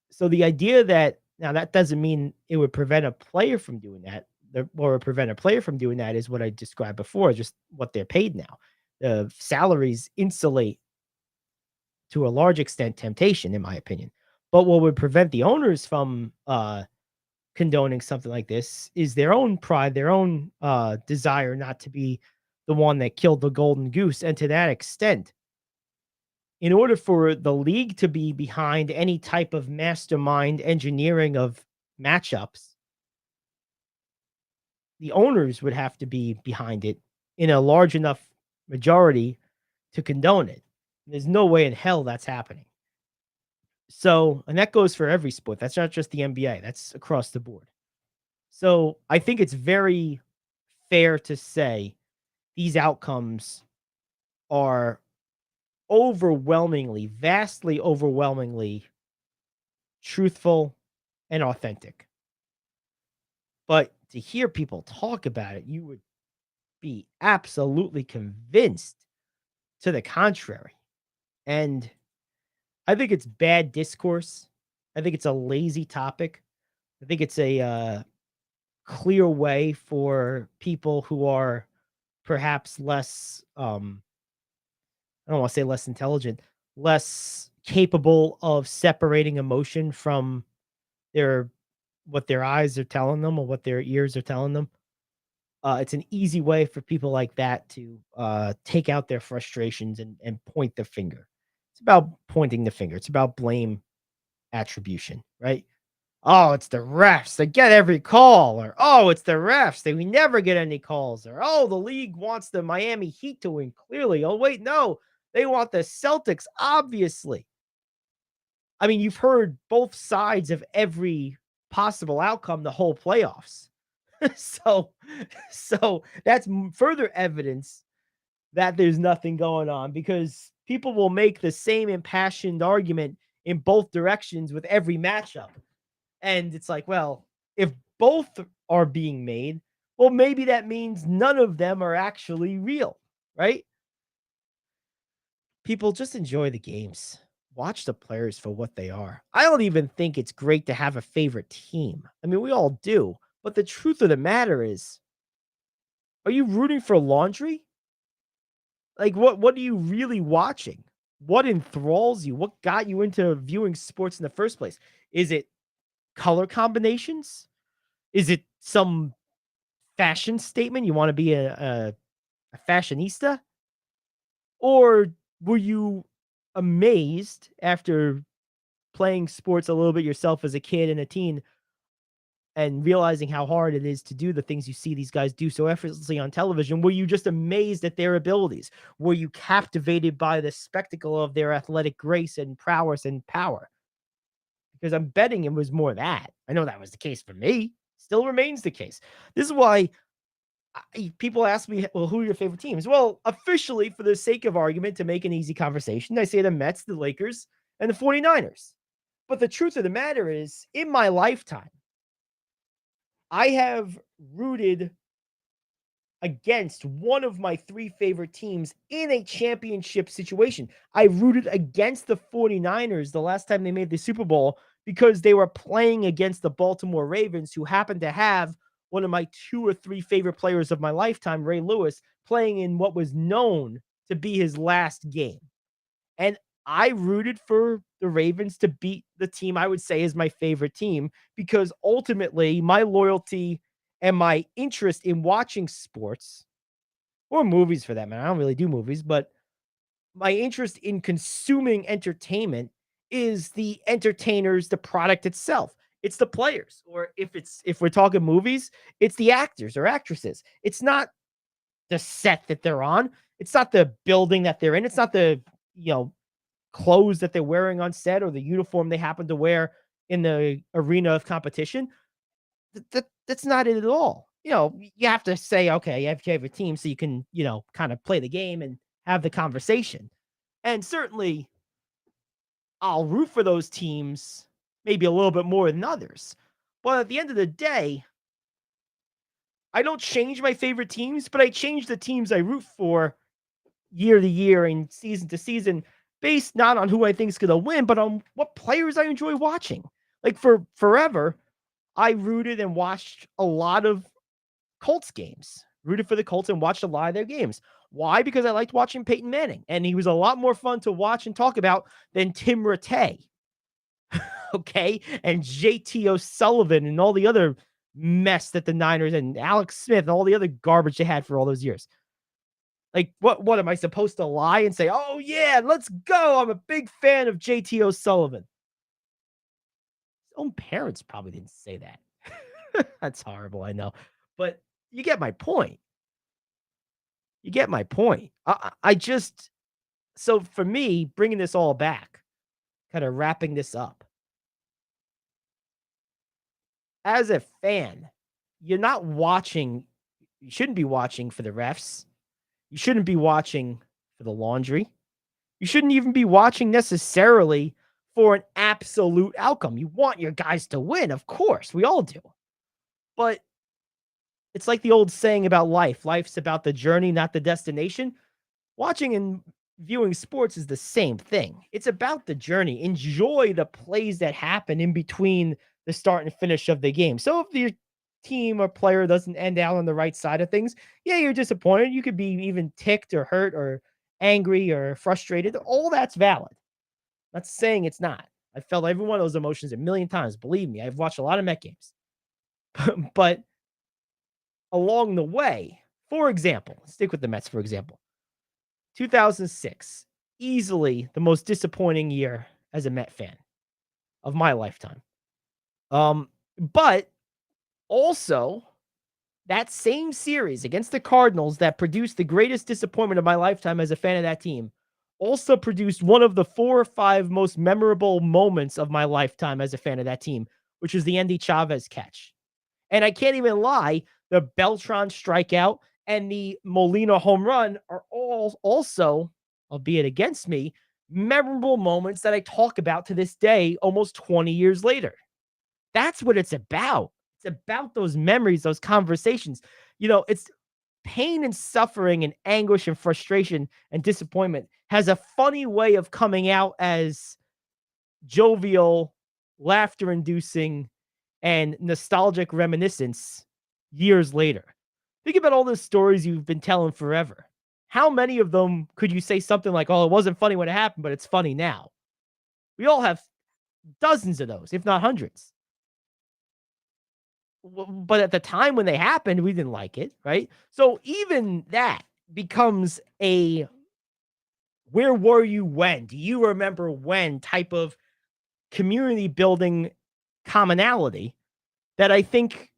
Speaker 1: So the idea that, now that doesn't mean it would prevent a player from doing that, or prevent a player from doing that is what I described before, just what they're paid now. The salaries insulate to a large extent temptation, in my opinion. But what would prevent the owners from condoning something like this is their own pride, their own desire not to be the one that killed the golden goose. And to that extent, in order for the league to be behind any type of mastermind engineering of matchups, the owners would have to be behind it in a large enough majority to condone it. There's no way in hell that's happening. So, and that goes for every sport. That's not just the NBA. That's across the board. So I think it's very fair to say these outcomes are overwhelmingly, vastly overwhelmingly truthful and authentic. But to hear people talk about it, you would be absolutely convinced to the contrary. And I think it's bad discourse. I think it's a lazy topic. I think it's a clear way for people who are perhaps less, I don't want to say less intelligent, less capable of separating emotion from what their eyes are telling them or what their ears are telling them. It's an easy way for people like that to take out their frustrations and point the finger. It's about pointing the finger. It's about blame attribution, right? Oh, it's the refs. They get every call. Or, oh, it's the refs. We never get any calls. Or, oh, the league wants the Miami Heat to win clearly. Oh, wait, no. They want the Celtics, obviously. I mean, you've heard both sides of every possible outcome the whole playoffs. So that's further evidence that there's nothing going on, because people will make the same impassioned argument in both directions with every matchup. And it's like, well, if both are being made, well, maybe that means none of them are actually real, right? People just enjoy the games. Watch the players for what they are. I don't even think it's great to have a favorite team. I mean, we all do. But the truth of the matter is, are you rooting for laundry? Like, what are you really watching? What enthralls you? What got you into viewing sports in the first place? Is it color combinations? Is it some fashion statement? You want to be a fashionista? Or were you amazed after playing sports a little bit yourself as a kid and a teen and realizing how hard it is to do the things you see these guys do so effortlessly on television? Were you just amazed at their abilities? Were you captivated by the spectacle of their athletic grace and prowess and power? Because I'm betting it was more that. I know that was the case for me. Still remains the case. This is why people ask me, well, who are your favorite teams? Well, officially, for the sake of argument, to make an easy conversation, I say the Mets, the Lakers, and the 49ers. But the truth of the matter is, in my lifetime, I have rooted against one of my three favorite teams in a championship situation. I rooted against the 49ers the last time they made the Super Bowl because they were playing against the Baltimore Ravens, who happened to have one of my two or three favorite players of my lifetime, Ray Lewis, playing in what was known to be his last game. And I rooted for the Ravens to beat the team I would say is my favorite team, because ultimately my loyalty and my interest in watching sports, or movies for that matter, I don't really do movies, but my interest in consuming entertainment is the entertainers, the product itself. It's the players, or if we're talking movies, it's the actors or actresses. It's not the set that they're on. It's not the building that they're in. It's not the, clothes that they're wearing on set or the uniform they happen to wear in the arena of competition. That's not it at all. You have to say, okay, you have a team so you can, kind of play the game and have the conversation. And certainly I'll root for those teams maybe a little bit more than others. But at the end of the day, I don't change my favorite teams, but I change the teams I root for year to year and season to season, based not on who I think is going to win, but on what players I enjoy watching. Like for forever, I rooted and watched a lot of Colts games, rooted for the Colts and watched a lot of their games. Why? Because I liked watching Peyton Manning, and he was a lot more fun to watch and talk about than Tim Rattay. Okay. And JT O'Sullivan and all the other mess that the Niners and Alex Smith and all the other garbage they had for all those years. Like, what am I supposed to lie and say, oh, yeah, let's go, I'm a big fan of JT O'Sullivan? His own parents probably didn't say that. That's horrible, I know. But you get my point. So for me, bringing this all back, kind of wrapping this up, as a fan, you shouldn't be watching for the refs. You shouldn't be watching for the laundry. You shouldn't even be watching necessarily for an absolute outcome. You want your guys to win, of course. We all do. But it's like the old saying about life. Life's about the journey, not the destination. Watching and viewing sports is the same thing. It's about the journey. Enjoy the plays that happen in between the start and finish of the game. So if your team or player doesn't end out on the right side of things, yeah, you're disappointed. You could be even ticked or hurt or angry or frustrated. All that's valid. I'm not saying it's not. I felt every one of those emotions a million times. Believe me, I've watched a lot of Met games. But along the way, for example, stick with the Mets, for example, 2006, easily the most disappointing year as a Met fan of my lifetime. But also, that same series against the Cardinals that produced the greatest disappointment of my lifetime as a fan of that team also produced one of the 4 or 5 most memorable moments of my lifetime as a fan of that team, which was the Andy Chavez catch. And I can't even lie, the Beltran strikeout and the Molina home run are all also, albeit against me, memorable moments that I talk about to this day, almost 20 years later. That's what it's about. It's about those memories, those conversations. It's pain and suffering and anguish and frustration and disappointment has a funny way of coming out as jovial, laughter-inducing, and nostalgic reminiscence years later. Think about all the stories you've been telling forever. How many of them could you say something like, oh, it wasn't funny when it happened, but it's funny now? We all have dozens of those, if not hundreds. but at the time when they happened, we didn't like it, right? So even that becomes a where were you when? Do you remember when type of community building commonality that I think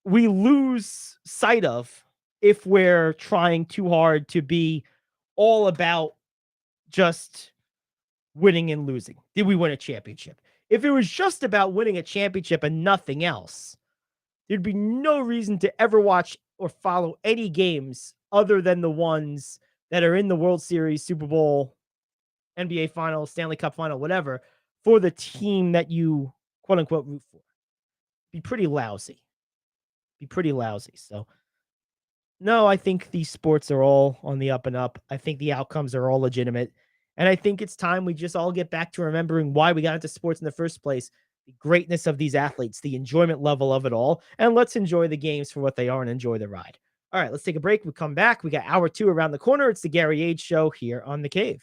Speaker 1: we lose sight of if we're trying too hard to be all about just winning and losing. Did we win a championship? If it was just about winning a championship and nothing else, there'd be no reason to ever watch or follow any games other than the ones that are in the World Series, Super Bowl, NBA Final, Stanley Cup Final, whatever, for the team that you quote unquote root for. Be pretty lousy. So, no, I think these sports are all on the up and up. I think the outcomes are all legitimate. And I think it's time we just all get back to remembering why we got into sports in the first place, the greatness of these athletes, the enjoyment level of it all. And let's enjoy the games for what they are and enjoy the ride. All right, let's take a break. We come back. We got hour 2 around the corner. It's the Gary Ayd Show here on The Cave.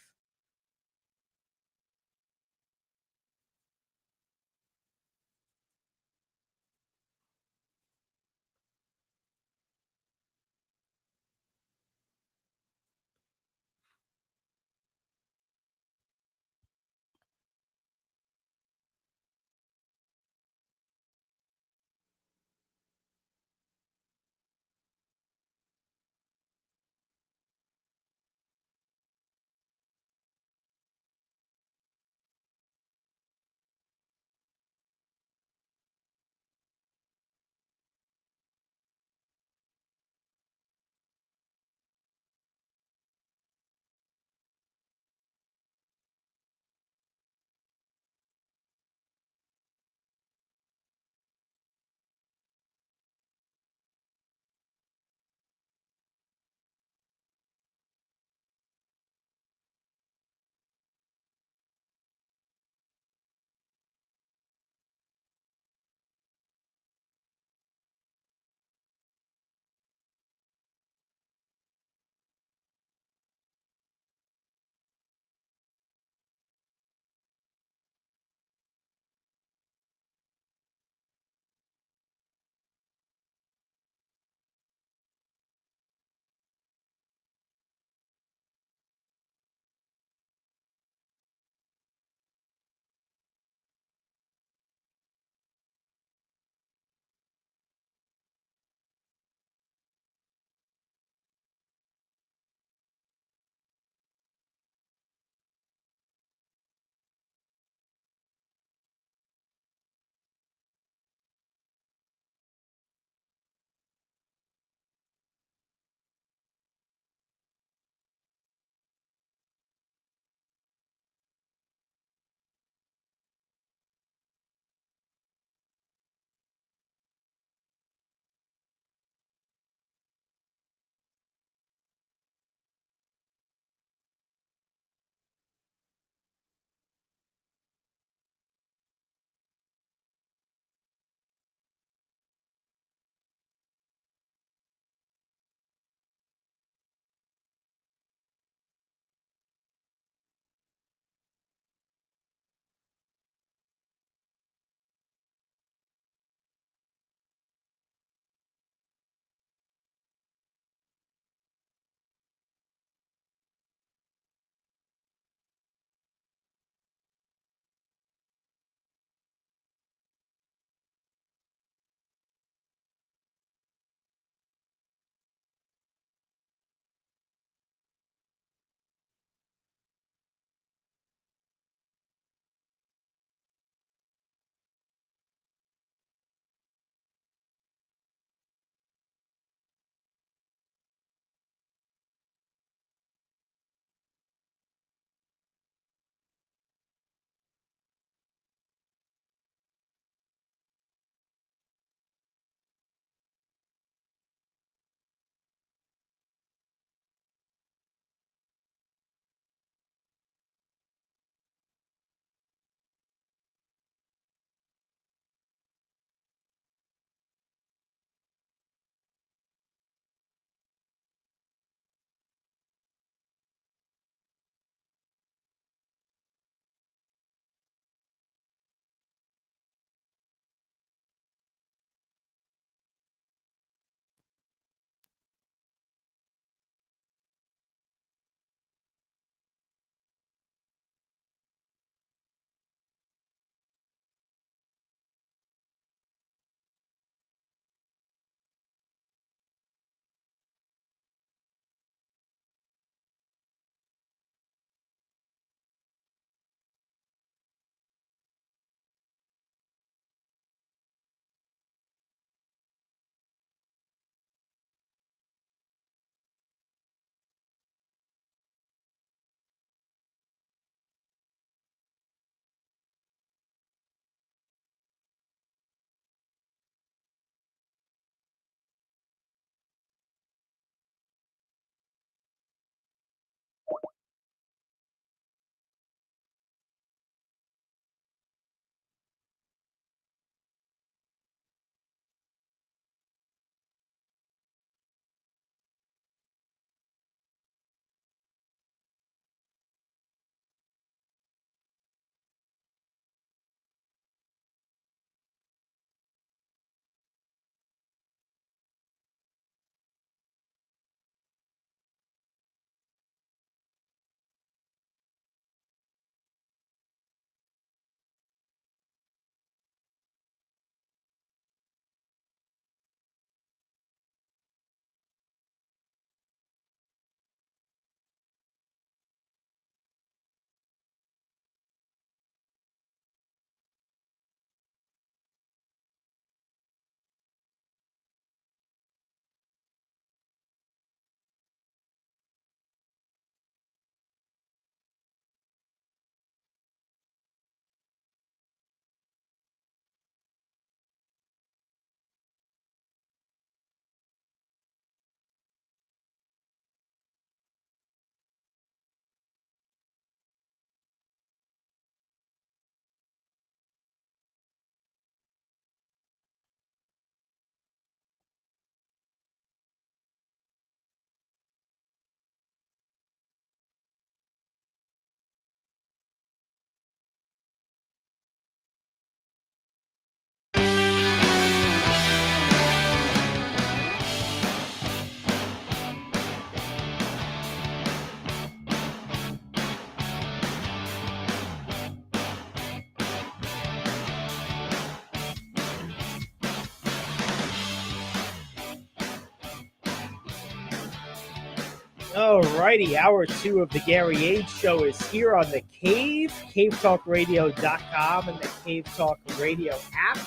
Speaker 1: All righty, hour 2 of the Gary Ayd Show is here on the Cave, cavetalkradio.com, and the Cave Talk Radio app.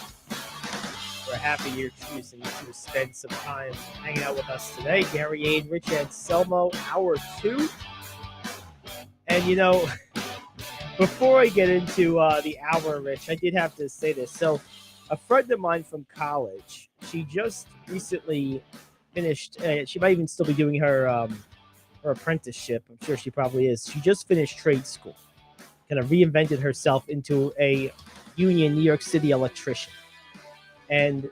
Speaker 1: We're happy you're choosing to spend some time hanging out with us today. Gary Ayd, Rich Anselmo, hour 2. And, you know, before I get into the hour, Rich, I did have to say this. So, a friend of mine from college, she just recently finished, she might even still be doing her apprenticeship. I'm sure she probably is. She just finished trade school, kind of reinvented herself into a union New York City electrician. And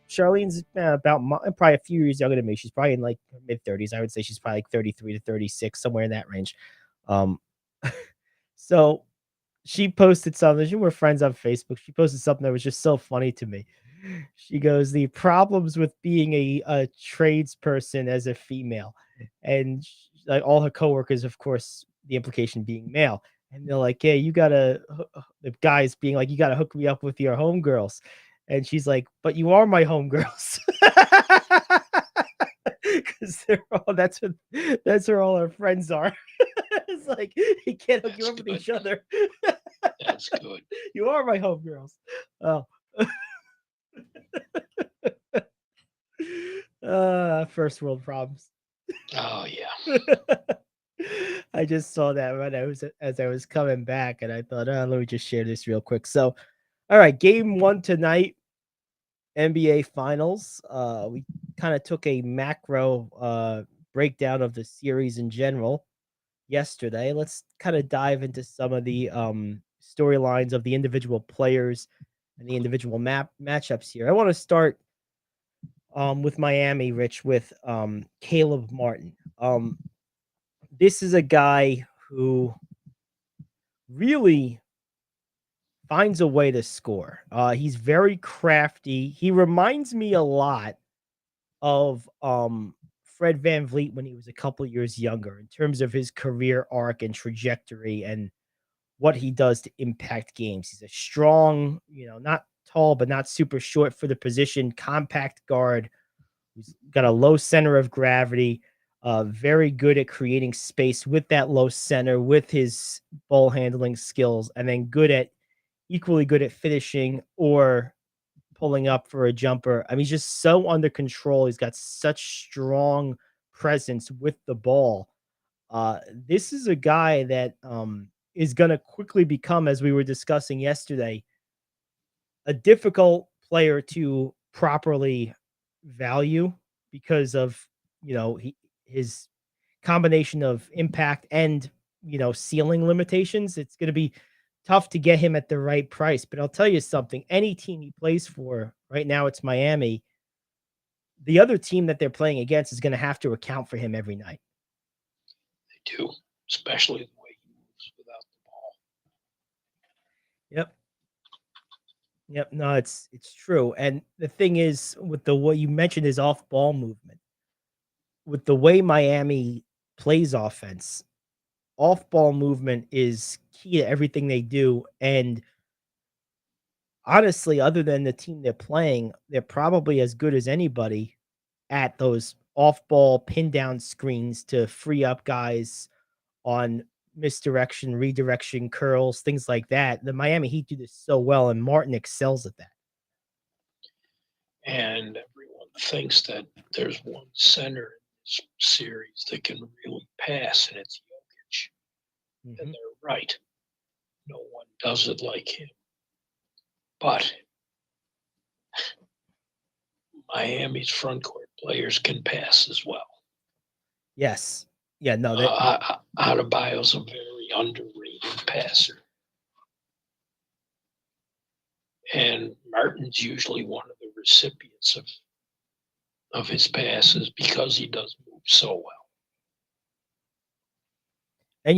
Speaker 1: Charlene's probably a few years younger than me. She's probably in like mid 30s. I would say she's probably like 33 to 36, somewhere in that range. So she posted something. We're friends on Facebook. She posted something that was just so funny to me. She goes, the problems with being a tradesperson as a female. And like all her coworkers, of course, the implication being male. And they're like, hey, the guys being like, you got to hook me up with your homegirls. And she's like, but you are my homegirls. Because that's where all our friends are. It's like, you can't hook you up with each other.
Speaker 11: That's good.
Speaker 1: You are my homegirls. Oh. First world problems.
Speaker 11: Oh yeah.
Speaker 1: I just saw that as I was coming back, and I thought, let me just share this real quick. So, all right, game 1 tonight, NBA Finals. We kind of took a macro breakdown of the series in general yesterday. Let's kind of dive into some of the storylines of the individual players and the individual matchups here. I want to start with Miami, Rich, with Caleb Martin. This is a guy who really finds a way to score. He's very crafty. He reminds me a lot of Fred VanVleet when he was a couple years younger in terms of his career arc and trajectory and what he does to impact games. He's a strong, not tall, but not super short for the position, compact guard who's got a low center of gravity, very good at creating space with that low center, with his ball handling skills, and then equally good at finishing or pulling up for a jumper. I mean, he's just so under control. He's got such strong presence with the ball. This is a guy that is going to quickly become, as we were discussing yesterday, a difficult player to properly value because of, his combination of impact and, ceiling limitations. It's going to be tough to get him at the right price. But I'll tell you something, any team he plays for right now, it's Miami. The other team that they're playing against is going to have to account for him every night.
Speaker 11: They do, especially the way he moves without the ball.
Speaker 1: Yep. No, it's true. And the thing is, with what you mentioned is off-ball movement. With the way Miami plays offense, off-ball movement is key to everything they do. And honestly, other than the team they're playing, they're probably as good as anybody at those off-ball pin-down screens to free up guys on misdirection, redirection, curls, things like that. The Miami Heat do this so well, and Martin excels at that.
Speaker 11: And everyone thinks that there's one center in this series that can really pass, and it's Jokic. Mm-hmm. And they're right. No one does it like him. But Miami's front court players can pass as well.
Speaker 1: Yes. Yeah, no.
Speaker 11: Adebayo's a very underrated passer. And Martin's usually one of the recipients of his passes because he does move so well.
Speaker 1: And,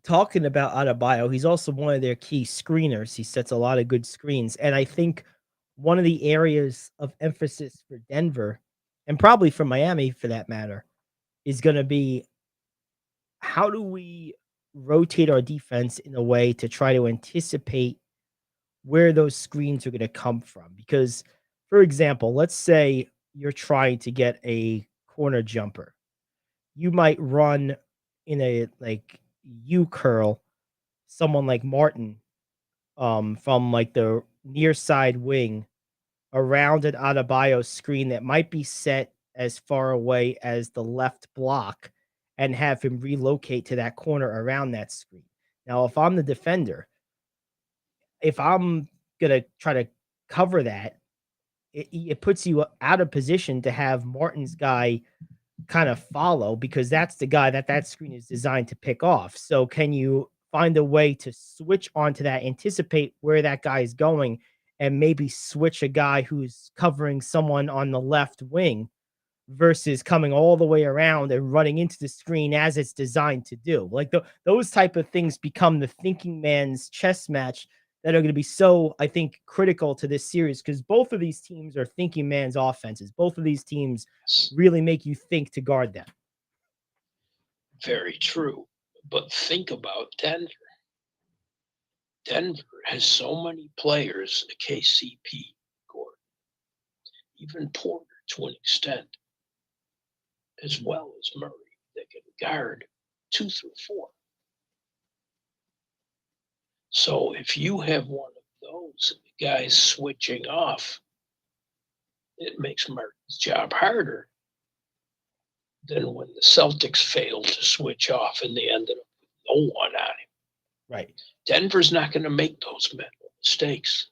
Speaker 1: talking about Adebayo, he's also one of their key screeners. He sets a lot of good screens. And I think one of the areas of emphasis for Denver, and probably for Miami for that matter, is going to be how do we rotate our defense in a way to try to anticipate where those screens are going to come from? Because, for example, let's say you're trying to get a corner jumper you might run in a like U curl someone like Martin from like the near side wing around an Adebayo screen that might be set as far away as the left block and have him relocate to that corner around that screen. Now, if I'm the defender, if I'm going to try to cover that, it puts you out of position to have Martin's guy kind of follow because that's the guy that screen is designed to pick off. So can you find a way to switch onto that, anticipate where that guy is going, and maybe switch a guy who's covering someone on the left wing versus coming all the way around and running into the screen as it's designed to do. Like those type of things become the thinking man's chess match that are going to be so, I think, critical to this series because both of these teams are thinking man's offenses. Both of these teams really make you think to guard them.
Speaker 11: Very true. But think about Denver. Denver has so many players, KCP, Gordon, even Porter to an extent, as well as Murray, that can guard 2 through 4. So if you have one of those guys switching off, it makes Martin's job harder than when the Celtics failed to switch off and they ended up with no one on him.
Speaker 1: Right.
Speaker 11: Denver's not going to make those mental mistakes.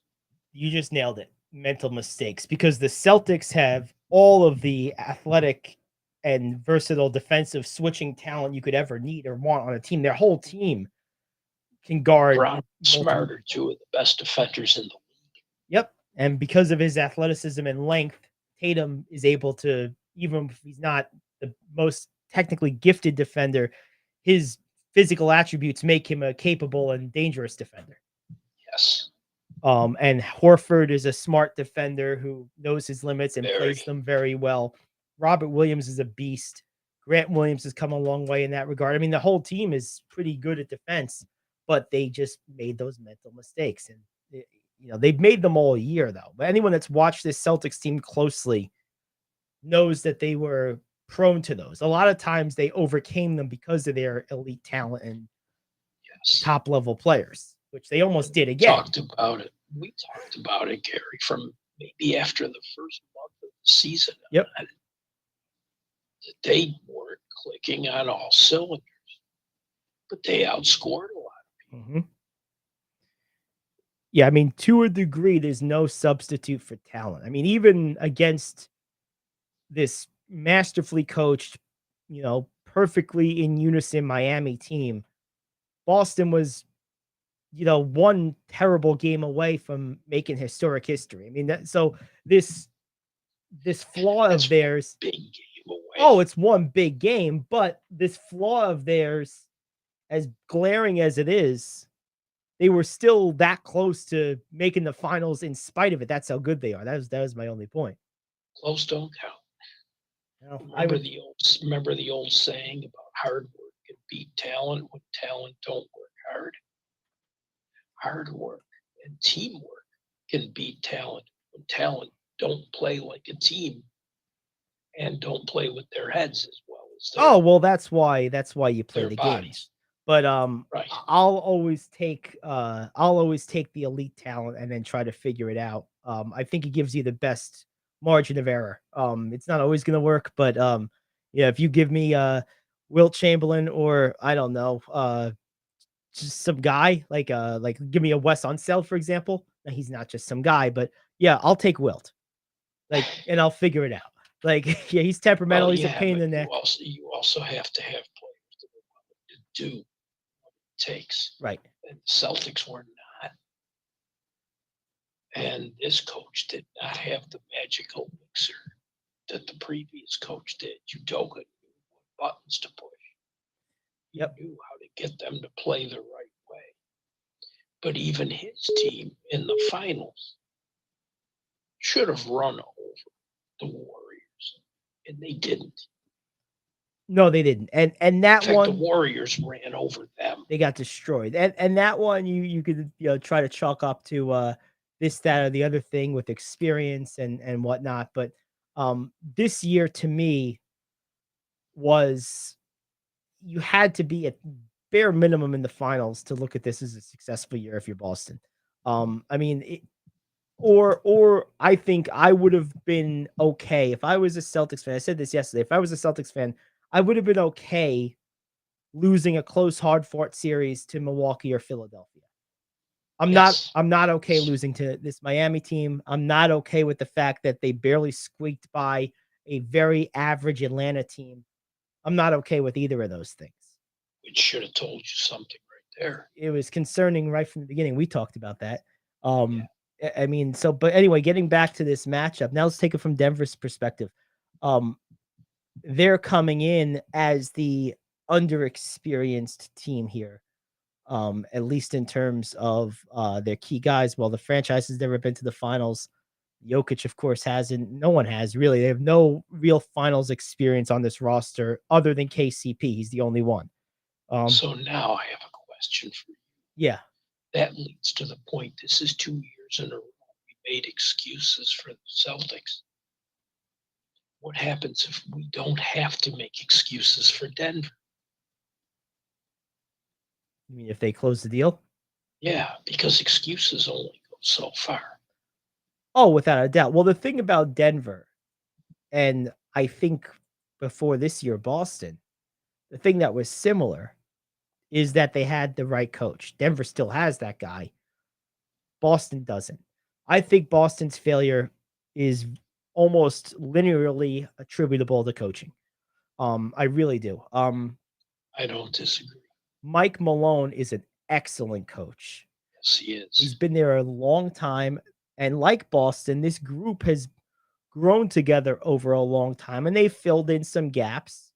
Speaker 1: You just nailed it. Mental mistakes, because the Celtics have all of the athletic and versatile defensive switching talent you could ever need or want on a team. Their whole team can guard.
Speaker 11: Brown Smarter, 2 of the best defenders in the league.
Speaker 1: Yep. And because of his athleticism and length, Tatum is able to, even if he's not the most technically gifted defender, his physical attributes make him a capable and dangerous defender.
Speaker 11: Yes.
Speaker 1: And Horford is a smart defender who knows his limits and plays them very well. Robert Williams is a beast. Grant Williams has come a long way in that regard. I mean, the whole team is pretty good at defense, but they just made those mental mistakes. And, they've made them all year, though. But anyone that's watched this Celtics team closely knows that they were prone to those. A lot of times they overcame them because of their elite talent and top level players, which they almost did again.
Speaker 11: We talked about it, Gary, from maybe after the first month of the season.
Speaker 1: Yep.
Speaker 11: That they weren't clicking on all cylinders, but they outscored a lot of people.
Speaker 1: Mm-hmm. Yeah, I mean, to a degree, there's no substitute for talent. I mean, even against this masterfully coached, perfectly in unison Miami team, Boston was, one terrible game away from making historic history. I mean, this flaw of theirs,
Speaker 11: big game away.
Speaker 1: Oh, it's one big game, but this flaw of theirs, as glaring as it is, they were still that close to making the finals in spite of it. That's how good they are. That was my only point.
Speaker 11: Close don't count.
Speaker 1: No,
Speaker 11: remember the old saying about hard work can beat talent when talent don't work hard. Hard work and teamwork can beat talent when talent don't play like a team and don't play with their heads as well as
Speaker 1: that's why you play the
Speaker 11: bodies.
Speaker 1: games. But
Speaker 11: right.
Speaker 1: I'll always take the elite talent and then try to figure it out. I think it gives you the best margin of error. It's not always going to work, but if you give me Wilt Chamberlain or I don't know, just some guy like give me a Wes Unseld, for example. Now, he's not just some guy, but yeah, I'll take Wilt. And I'll figure it out. Yeah, he's temperamental. He's a pain in the neck.
Speaker 11: You also have to have players that are willing to do what it takes.
Speaker 1: Right.
Speaker 11: And the Celtics were not. And this coach did not have the magical mixer that the previous coach did. Udoka knew what buttons to push. He knew how to get them to play the right way. But even his team in the finals should have run over the Warriors, and they didn't.
Speaker 1: No, they didn't. And that
Speaker 11: In fact,
Speaker 1: one,
Speaker 11: the Warriors ran over them.
Speaker 1: They got destroyed. And that one you could try to chalk up to this, that, or the other thing with experience and whatnot. But this year, to me, was you had to be at bare minimum in the finals to look at this as a successful year if you're Boston. I mean, or I think I would have been okay if I was a Celtics fan. I said this yesterday. If I was a Celtics fan, I would have been okay losing a close, hard-fought series to Milwaukee or Philadelphia. I'm not okay losing to this Miami team. I'm not okay with the fact that they barely squeaked by a very average Atlanta team. I'm not okay with either of those things.
Speaker 11: Which should have told you something right there.
Speaker 1: It was concerning right from the beginning. We talked about that. I mean, but anyway, getting back to this matchup, now let's take it from Denver's perspective. They're coming in as the underexperienced team here, at least in terms of their key guys. Well, the franchise has never been to the finals. Jokic, of course, hasn't. No one has really. They have no real finals experience on this roster other than KCP. He's the only one.
Speaker 11: So now I have a question for you.
Speaker 1: Yeah.
Speaker 11: That leads to the point. This is 2 years in a row we made excuses for the Celtics. What happens if we don't have to make excuses for Denver?
Speaker 1: You mean if they close the deal?
Speaker 11: Yeah, because excuses only go so far.
Speaker 1: Oh, without a doubt. Well, the thing about Denver, and I think before this year, Boston, the thing that was similar is that they had the right coach. Denver still has that guy. Boston doesn't. I think Boston's failure is almost linearly attributable to coaching. I really do.
Speaker 11: I don't disagree.
Speaker 1: Mike Malone is an excellent coach.
Speaker 11: Yes, he is.
Speaker 1: He's been there a long time. And like Boston, this group has grown together over a long time, and they've filled in some gaps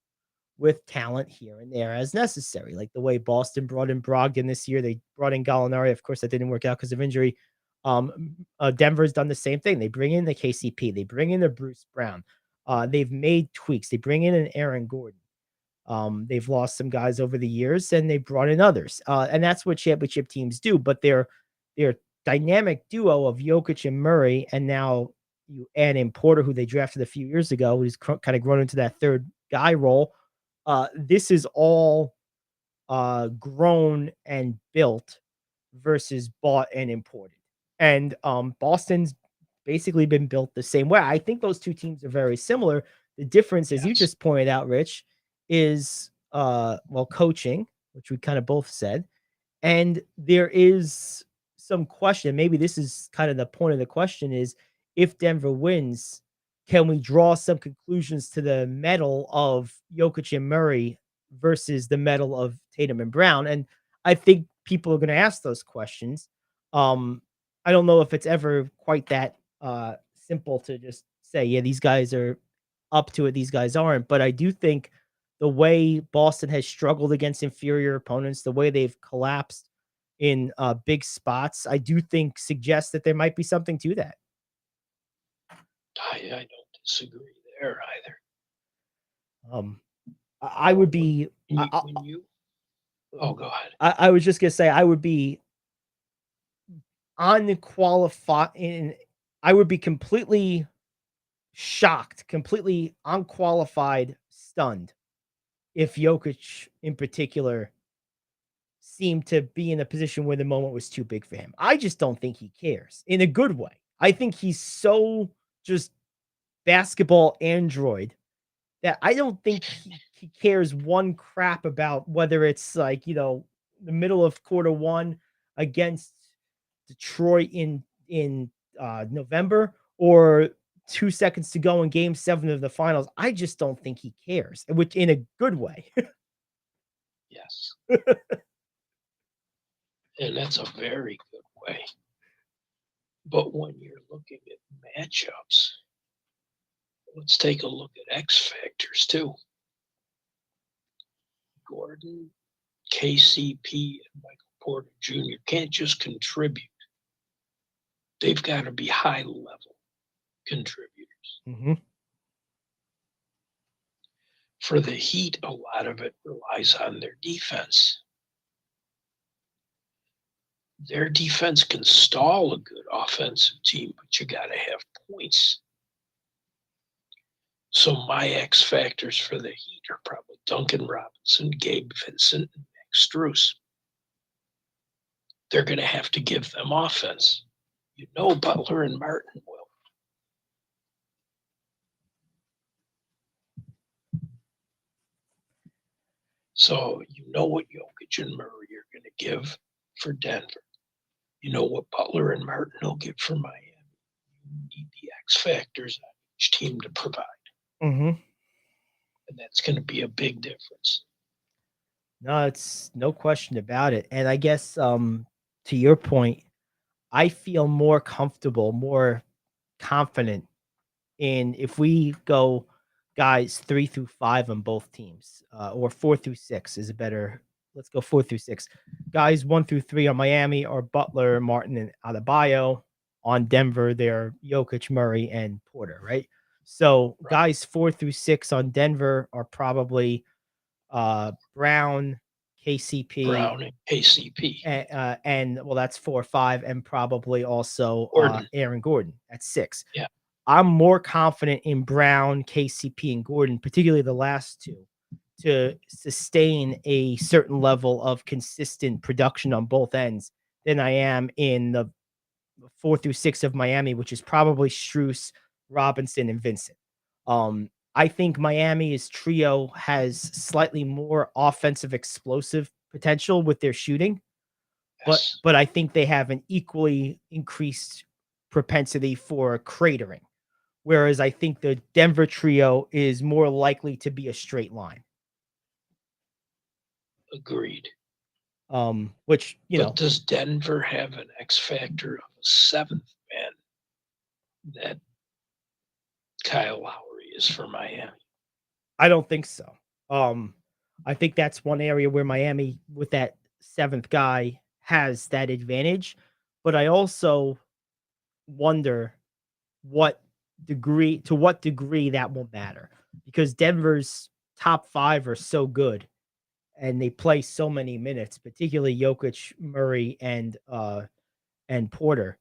Speaker 1: with talent here and there as necessary, like the way Boston brought in Brogdon this year. They brought in Gallinari. Of course, that didn't work out because of injury. Denver's done the same thing. They bring in the KCP. They bring in the Bruce Brown. They've made tweaks. They bring in an Aaron Gordon. They've lost some guys over the years, and they brought in others. And that's what championship teams do. But their dynamic duo of Jokic and Murray, and now you add in Porter, who they drafted a few years ago, who's kind of grown into that third guy role. This is all grown and built versus bought and imported. And Boston's basically been built the same way. I think those two teams are very similar. The difference, as you just pointed out, Rich, is coaching, which we kind of both said. And there is some question. Maybe this is kind of the point of the question is, if Denver wins, can we draw some conclusions to the medal of Jokic and Murray versus the medal of Tatum and Brown? And I think people are going to ask those questions. I don't know if it's ever quite that simple to just say, yeah, these guys are up to it, these guys aren't. But I do think the way Boston has struggled against inferior opponents, the way they've collapsed in big spots, I do think suggests that there might be something to that.
Speaker 11: I don't disagree there either.
Speaker 1: I would be.
Speaker 11: Oh, go ahead.
Speaker 1: I was just gonna say I would be unqualified. I would be completely shocked, completely unqualified, stunned if Jokic, in particular, seemed to be in a position where the moment was too big for him. I just don't think he cares in a good way. I think he's so just basketball android that I don't think he cares one crap about whether it's like, the middle of quarter one against Detroit in November or 2 seconds to go in game 7 of the finals. I just don't think he cares, which in a good way.
Speaker 11: Yes. And that's a very good way. But when you're looking at matchups, let's take a look at X factors too. Gordon, KCP, and Michael Porter Jr. can't just contribute. They've got to be high-level contributors.
Speaker 1: Mm-hmm.
Speaker 11: For the Heat, a lot of it relies on their defense. Their defense can stall a good offensive team, but you got to have points. So my X factors for the Heat are probably Duncan Robinson, Gabe Vincent, and Max Strus. They're going to have to give them offense. You know, Butler and Martin will. So you know what Jokic and Murray are going to give for Denver. You know what Butler and Martin will give for Miami. You need the X factors on each team to provide.
Speaker 1: Mm-hmm.
Speaker 11: And that's going to be a big difference.
Speaker 1: No, it's no question about it. And I guess to your point, I feel more comfortable, more confident in if we go guys 3 through 5 on both teams, or 4 through 6 is a better. Let's go 4 through 6. Guys 1 through 3 on Miami are Butler, Martin, and Adebayo. On Denver, they're Jokic, Murray, and Porter, right? So guys 4 through 6 on Denver are probably Brown, KCP,
Speaker 11: and KCP,
Speaker 1: and well, that's 4 or 5, and probably also Aaron Gordon at 6.
Speaker 11: Yeah,
Speaker 1: I'm more confident in Brown, KCP, and Gordon, particularly the last two, to sustain a certain level of consistent production on both ends than I am in the 4 through 6 of Miami, which is probably Strus, Robinson, and Vincent. I think Miami's trio has slightly more offensive explosive potential with their shooting, but I think they have an equally increased propensity for cratering. Whereas I think the Denver trio is more likely to be a straight line.
Speaker 11: Agreed.
Speaker 1: Which, you know,
Speaker 11: does Denver have an X factor of a 7th man that Kyle Lowry is for Miami?
Speaker 1: I don't think so. I think that's one area where Miami, with that 7th guy, has that advantage. But I also wonder what degree that will matter, because Denver's top 5 are so good and they play so many minutes, particularly Jokic, Murray, and Porter,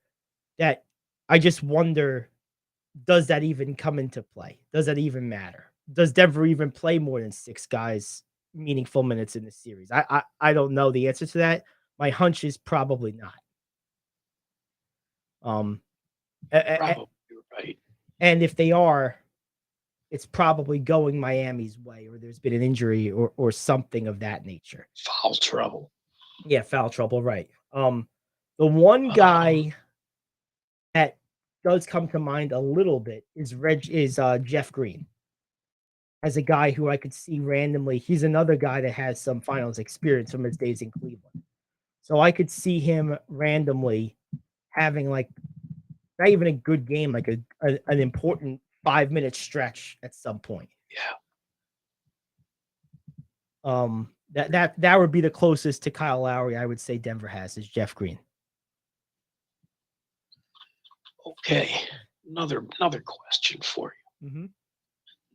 Speaker 1: that I just wonder, does that even come into play? Does that even matter? Does Denver even play more than 6 guys meaningful minutes in the series? I don't know the answer to that. My hunch is probably not.
Speaker 11: Probably right.
Speaker 1: And if they are, it's probably going Miami's way, or there's been an injury or something of that nature.
Speaker 11: Foul trouble.
Speaker 1: Yeah, foul trouble, right. The one guy that does come to mind a little bit is Jeff Green. As a guy who I could see randomly, he's another guy that has some finals experience from his days in Cleveland. So I could see him randomly having, like, not even a good game, like an important 5-minute stretch at some point.
Speaker 11: Yeah.
Speaker 1: That would be the closest to Kyle Lowry I would say Denver has, is Jeff Green.
Speaker 11: Okay, another question for you.
Speaker 1: Mm-hmm.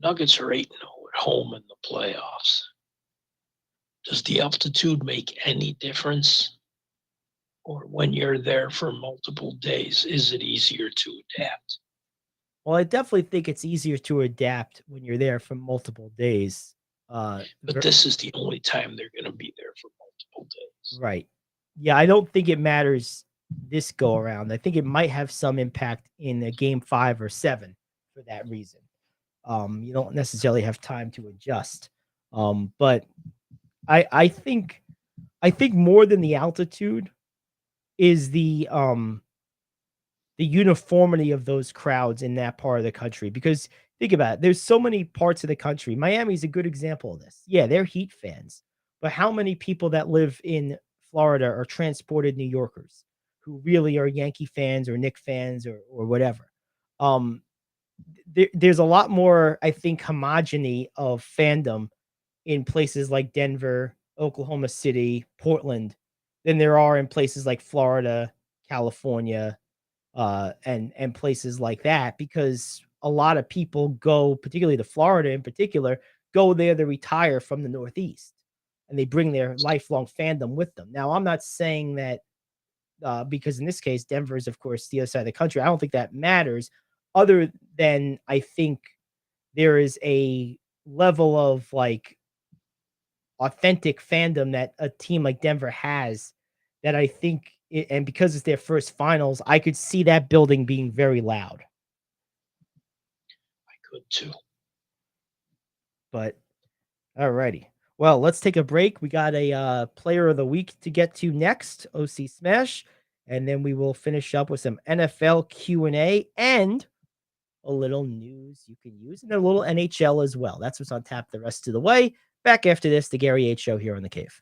Speaker 11: Nuggets are 8-0 at home in the playoffs. Does the altitude make any difference? Or when you're there for multiple days, is it easier to adapt?
Speaker 1: Well, I definitely think it's easier to adapt when you're there for multiple days.
Speaker 11: But this is the only time they're going to be there for multiple days.
Speaker 1: Right. Yeah, I don't think it matters this go around. I think it might have some impact in a game 5 or 7 for that reason. You don't necessarily have time to adjust. But I think more than the altitude is the uniformity of those crowds in that part of the country. Because think about it, there's so many parts of the country. Miami's a good example of this. Yeah, they're Heat fans, but how many people that live in Florida are transported New Yorkers who really are Yankee fans or Knicks fans or whatever? There's a lot more, I think, homogeny of fandom in places like Denver, Oklahoma City, Portland, than there are in places like Florida, California, and places like that, because a lot of people go, particularly to Florida in particular, go there to retire from the Northeast, and they bring their lifelong fandom with them. Now, I'm not saying that because in this case, Denver is, of course, the other side of the country. I don't think that matters, other than I think there is a level of like authentic fandom that a team like Denver has that I think, and because it's their first finals, I could see that building being very loud.
Speaker 11: I could too.
Speaker 1: But alrighty. Well, let's take a break. We got a player of the week to get to next, OC Smash, and then we will finish up with some NFL Q&A and a little news you can use and a little NHL as well. That's what's on tap the rest of the way. Back after this, the Gary Ayd Show here on The Cave.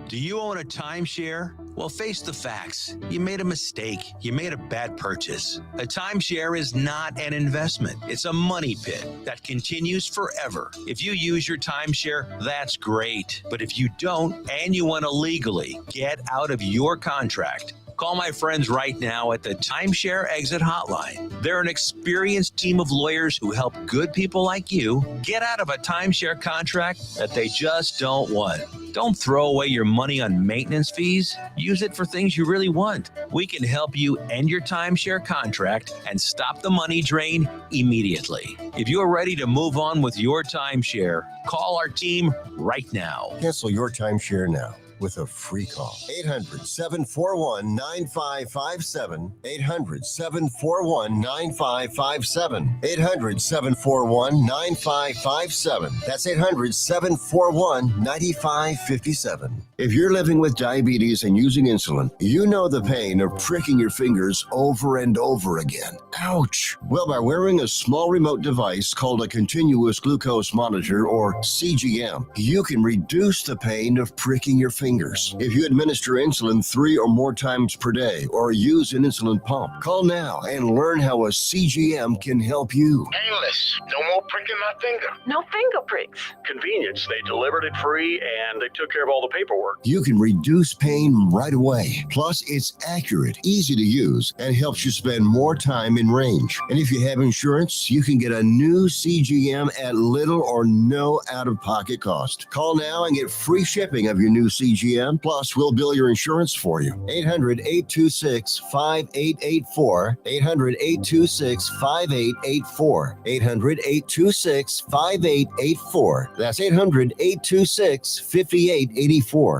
Speaker 3: Do you own a timeshare? Well, face the facts. You made a mistake. You made a bad purchase. A timeshare is not an investment. It's a money pit that continues forever. If you use your timeshare, that's great. But if you don't and you want to legally get out of your contract, call my friends right now at the Timeshare Exit Hotline. They're an experienced team of lawyers who help good people like you get out of a timeshare contract that they just don't want. Don't throw away your money on maintenance fees. Use it for things you really want. We can help you end your timeshare contract and stop the money drain immediately. If you're ready to move on with your timeshare, call our team right now.
Speaker 4: Cancel your timeshare now with a free call. 800-741-9557. 800-741-9557. 800-741-9557. That's 800-741-9557. If you're living with diabetes and using insulin, you know the pain of pricking your fingers over and over again. Ouch! Well, by wearing a small remote device called a continuous glucose monitor, or CGM, you can reduce the pain of pricking your fingers. If you administer insulin 3 or more times per day or use an insulin pump, call now and learn how a CGM can help you.
Speaker 5: Painless. No more pricking my finger.
Speaker 12: No finger pricks.
Speaker 5: Convenience. They delivered it free and they took care of all the paperwork.
Speaker 4: You can reduce pain right away. Plus, it's accurate, easy to use, and helps you spend more time in range. And if you have insurance, you can get a new CGM at little or no out-of-pocket cost. Call now and get free shipping of your new CGM. Plus, we'll bill your insurance for you. 800-826-5884. 800-826-5884. 800-826-5884. That's 800-826-5884.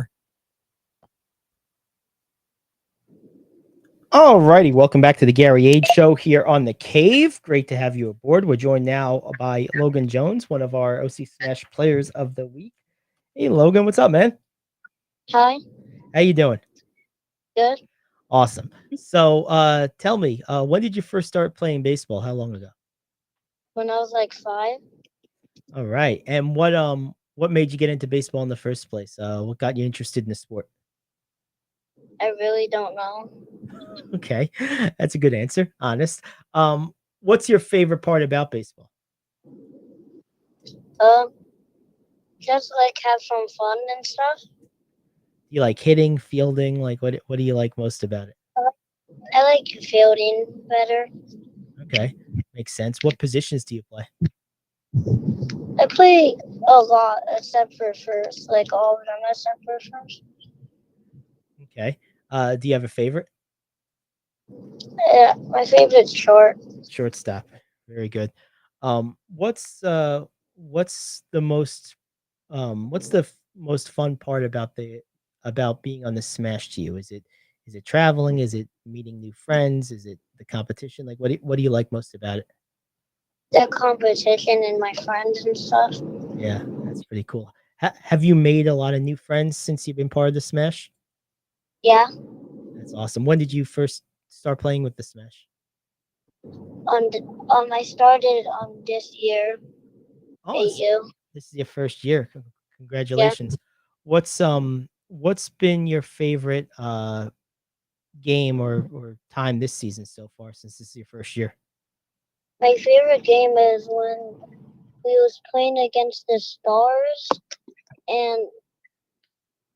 Speaker 1: All righty, welcome back to the Gary Ayd Show here on The Cave. Great to have you aboard. We're joined now by Logan Jones, one of our OC Smash Players of the Week. Hey, Logan, what's up, man?
Speaker 7: Hi.
Speaker 1: How you doing?
Speaker 7: Good.
Speaker 1: Awesome. So, tell me, when did you first start playing baseball? How long ago?
Speaker 7: When I was like 5.
Speaker 1: All right. And what made you get into baseball in the first place? What got you interested in the sport?
Speaker 7: I really don't know.
Speaker 1: Okay, that's a good answer. Honest. What's your favorite part about baseball?
Speaker 7: Just like have some fun and stuff.
Speaker 1: You like hitting, fielding? Like what do you like most about it?
Speaker 7: I like fielding better.
Speaker 1: Okay, makes sense. What positions do you play?
Speaker 7: I play a lot except for first, like all of them except for first.
Speaker 1: Okay. Do you have a favorite?
Speaker 7: Yeah, my favorite's short.
Speaker 1: Shortstop. Very good. What's the most most fun part about being on the Smash to you? Is it traveling? Is it meeting new friends? Is it the competition? Like what do you like most about it?
Speaker 7: The competition and my friends and stuff.
Speaker 1: Yeah, that's pretty cool. Have you made a lot of new friends since you've been part of the Smash?
Speaker 7: Yeah.
Speaker 1: That's awesome. When did you first start playing with the Smash?
Speaker 7: I started this year.
Speaker 1: Oh, this is your first year. Congratulations. Yeah. What's been your favorite game or time this season so far, since this is your first year?
Speaker 7: My favorite game is when we was playing against the Stars and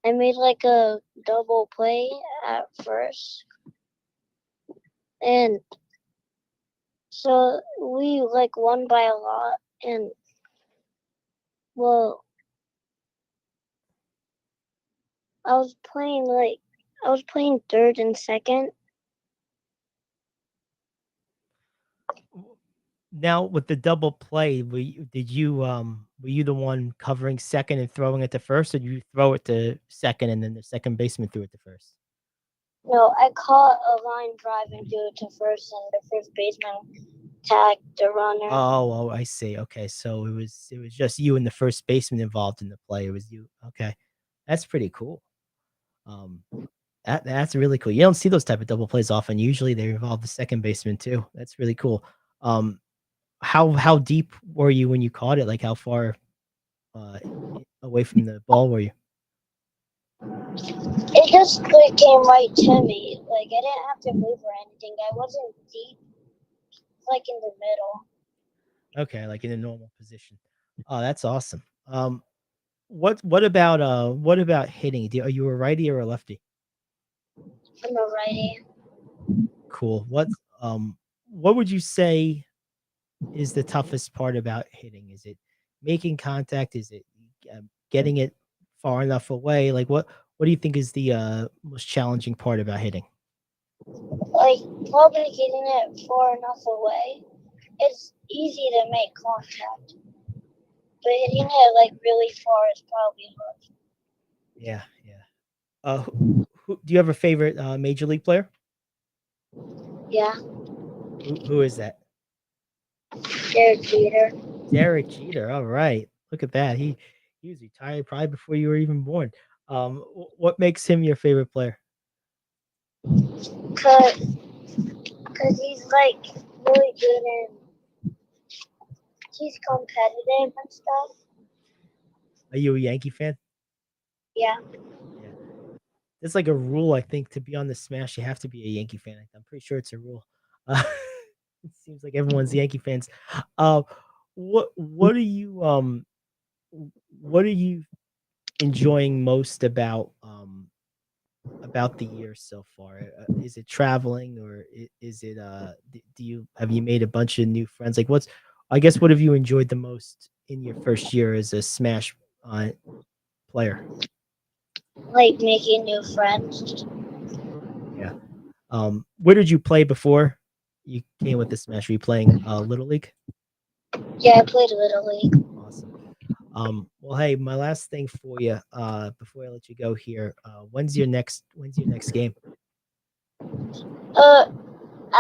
Speaker 7: I made like a double play at first. And so we like won by a lot, and well, I was playing third and second.
Speaker 1: Now with the double play, were you the one covering second and throwing it to first, or did you throw it to second and then the second baseman threw it to first?
Speaker 7: No, I caught a line drive and threw it to first, and the first baseman tagged the runner.
Speaker 1: Oh, I see. Okay, so it was just you and the first baseman involved in the play. It was you. Okay, that's pretty cool. Um, that's really cool. You don't see those type of double plays often. Usually they involve the second baseman too. That's really cool. Um, how deep were you when you caught it? Like how far away from the ball were you?
Speaker 7: It just like came right to me. Like I didn't have to move or anything. I wasn't deep, like in the middle.
Speaker 1: Okay, like in a normal position. Oh, that's awesome. What about hitting? Are you a righty or a lefty?
Speaker 7: I'm a righty.
Speaker 1: Cool. What would you say is the toughest part about hitting? Is it making contact? Is it getting it far enough away? Like what do you think is the most challenging part about hitting?
Speaker 7: Like probably getting it far enough away. It's easy to make contact, but hitting it like really far is probably hard.
Speaker 1: Yeah, yeah. Do you have a favorite major league player?
Speaker 7: Yeah,
Speaker 1: Who is that?
Speaker 7: Derek Jeter.
Speaker 1: Derek Jeter. All right. Look at that. He was retired probably before you were even born. What makes him your favorite player?
Speaker 7: Cause he's like really good and he's competitive and stuff.
Speaker 1: Are you a Yankee fan?
Speaker 7: Yeah.
Speaker 1: Yeah. It's like a rule, I think, to be on the Smash, you have to be a Yankee fan. I'm pretty sure it's a rule. Uh, it seems like everyone's Yankee fans. Uh, what are you enjoying most about the year so far? Is it traveling or is it have you made a bunch of new friends? Like I guess what have you enjoyed the most in your first year as a Smash player?
Speaker 7: Like making new friends.
Speaker 1: Yeah. Where did you play before you came with the Smash? Were you playing Little League?
Speaker 7: Yeah, I played Little League.
Speaker 1: Awesome. Well, hey, my last thing for you, before I let you go here, when's your next game?
Speaker 7: I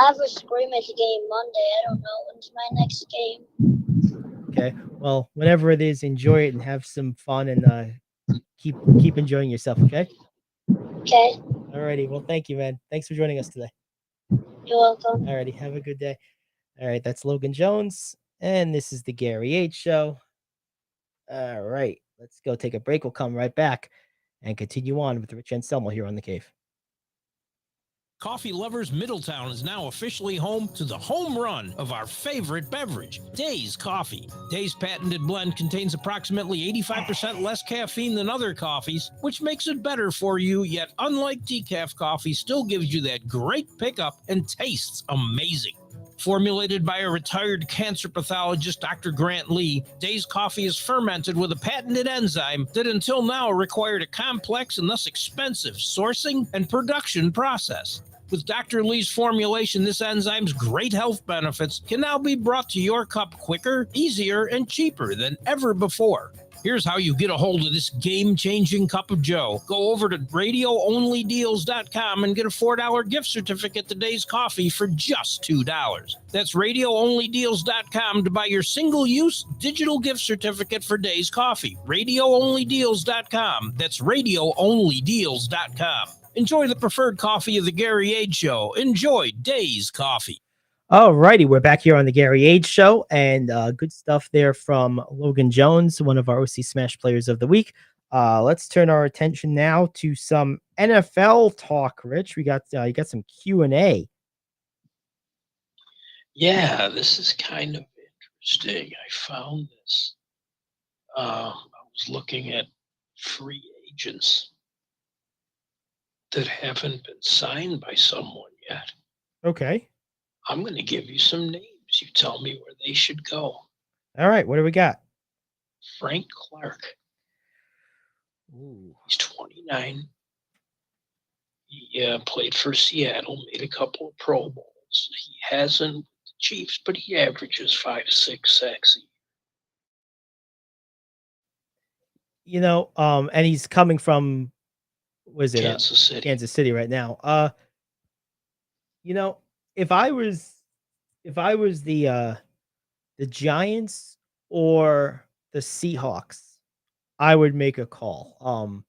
Speaker 7: have a scrimmage game Monday. I don't know when's my next game.
Speaker 1: Okay. Well, whenever it is, enjoy it and have some fun and keep enjoying yourself, okay?
Speaker 7: Okay.
Speaker 1: Alrighty. Well, thank you, man. Thanks for joining us today.
Speaker 7: You're welcome.
Speaker 1: Alrighty, have a good day. All right, that's Logan Jones, and this is the Gary Ayd Show. All right, let's go take a break. We'll come right back and continue on with Rich Anselmo here on The Cave.
Speaker 2: Coffee lovers, Middletown is now officially home to the home run of our favorite beverage, Days Coffee. Days patented blend contains approximately 85% less caffeine than other coffees, which makes it better for you, yet unlike decaf coffee, still gives you that great pickup and tastes amazing. Formulated by a retired cancer pathologist, Dr. Grant Lee, Days Coffee is fermented with a patented enzyme that until now required a complex and thus expensive sourcing and production process. With Dr. Lee's formulation, this enzyme's great health benefits can now be brought to your cup quicker, easier, and cheaper than ever before. Here's how you get a hold of this game-changing cup of joe. Go over to radioonlydeals.com and get a $4 gift certificate to Days Coffee for just $2. That's radioonlydeals.com to buy your single-use digital gift certificate for Days Coffee. Radioonlydeals.com. That's radioonlydeals.com. Enjoy the preferred coffee of the Gary Ayd Show. Enjoy Days Coffee.
Speaker 1: All righty, we're back here on the Gary Ayd Show, and good stuff there from Logan Jones, one of our OC Smash Players of the Week. Let's turn our attention now to some NFL talk. Rich, we got you got some Q&A.
Speaker 11: Yeah, this is kind of interesting. I found this. I was looking at free agents that haven't been signed by someone yet.
Speaker 1: Okay.
Speaker 11: I'm going to give you some names. You tell me where they should go.
Speaker 1: All right, what do we got?
Speaker 11: Frank Clark.
Speaker 1: Ooh.
Speaker 11: He's 29. He played for Seattle, made a couple of Pro Bowls. He hasn't Chiefs, but he averages 5 to 6 sacks a year.
Speaker 1: And he's coming from, was it
Speaker 11: Kansas City.
Speaker 1: Kansas City right now? If I was the Giants or the Seahawks, I would make a call.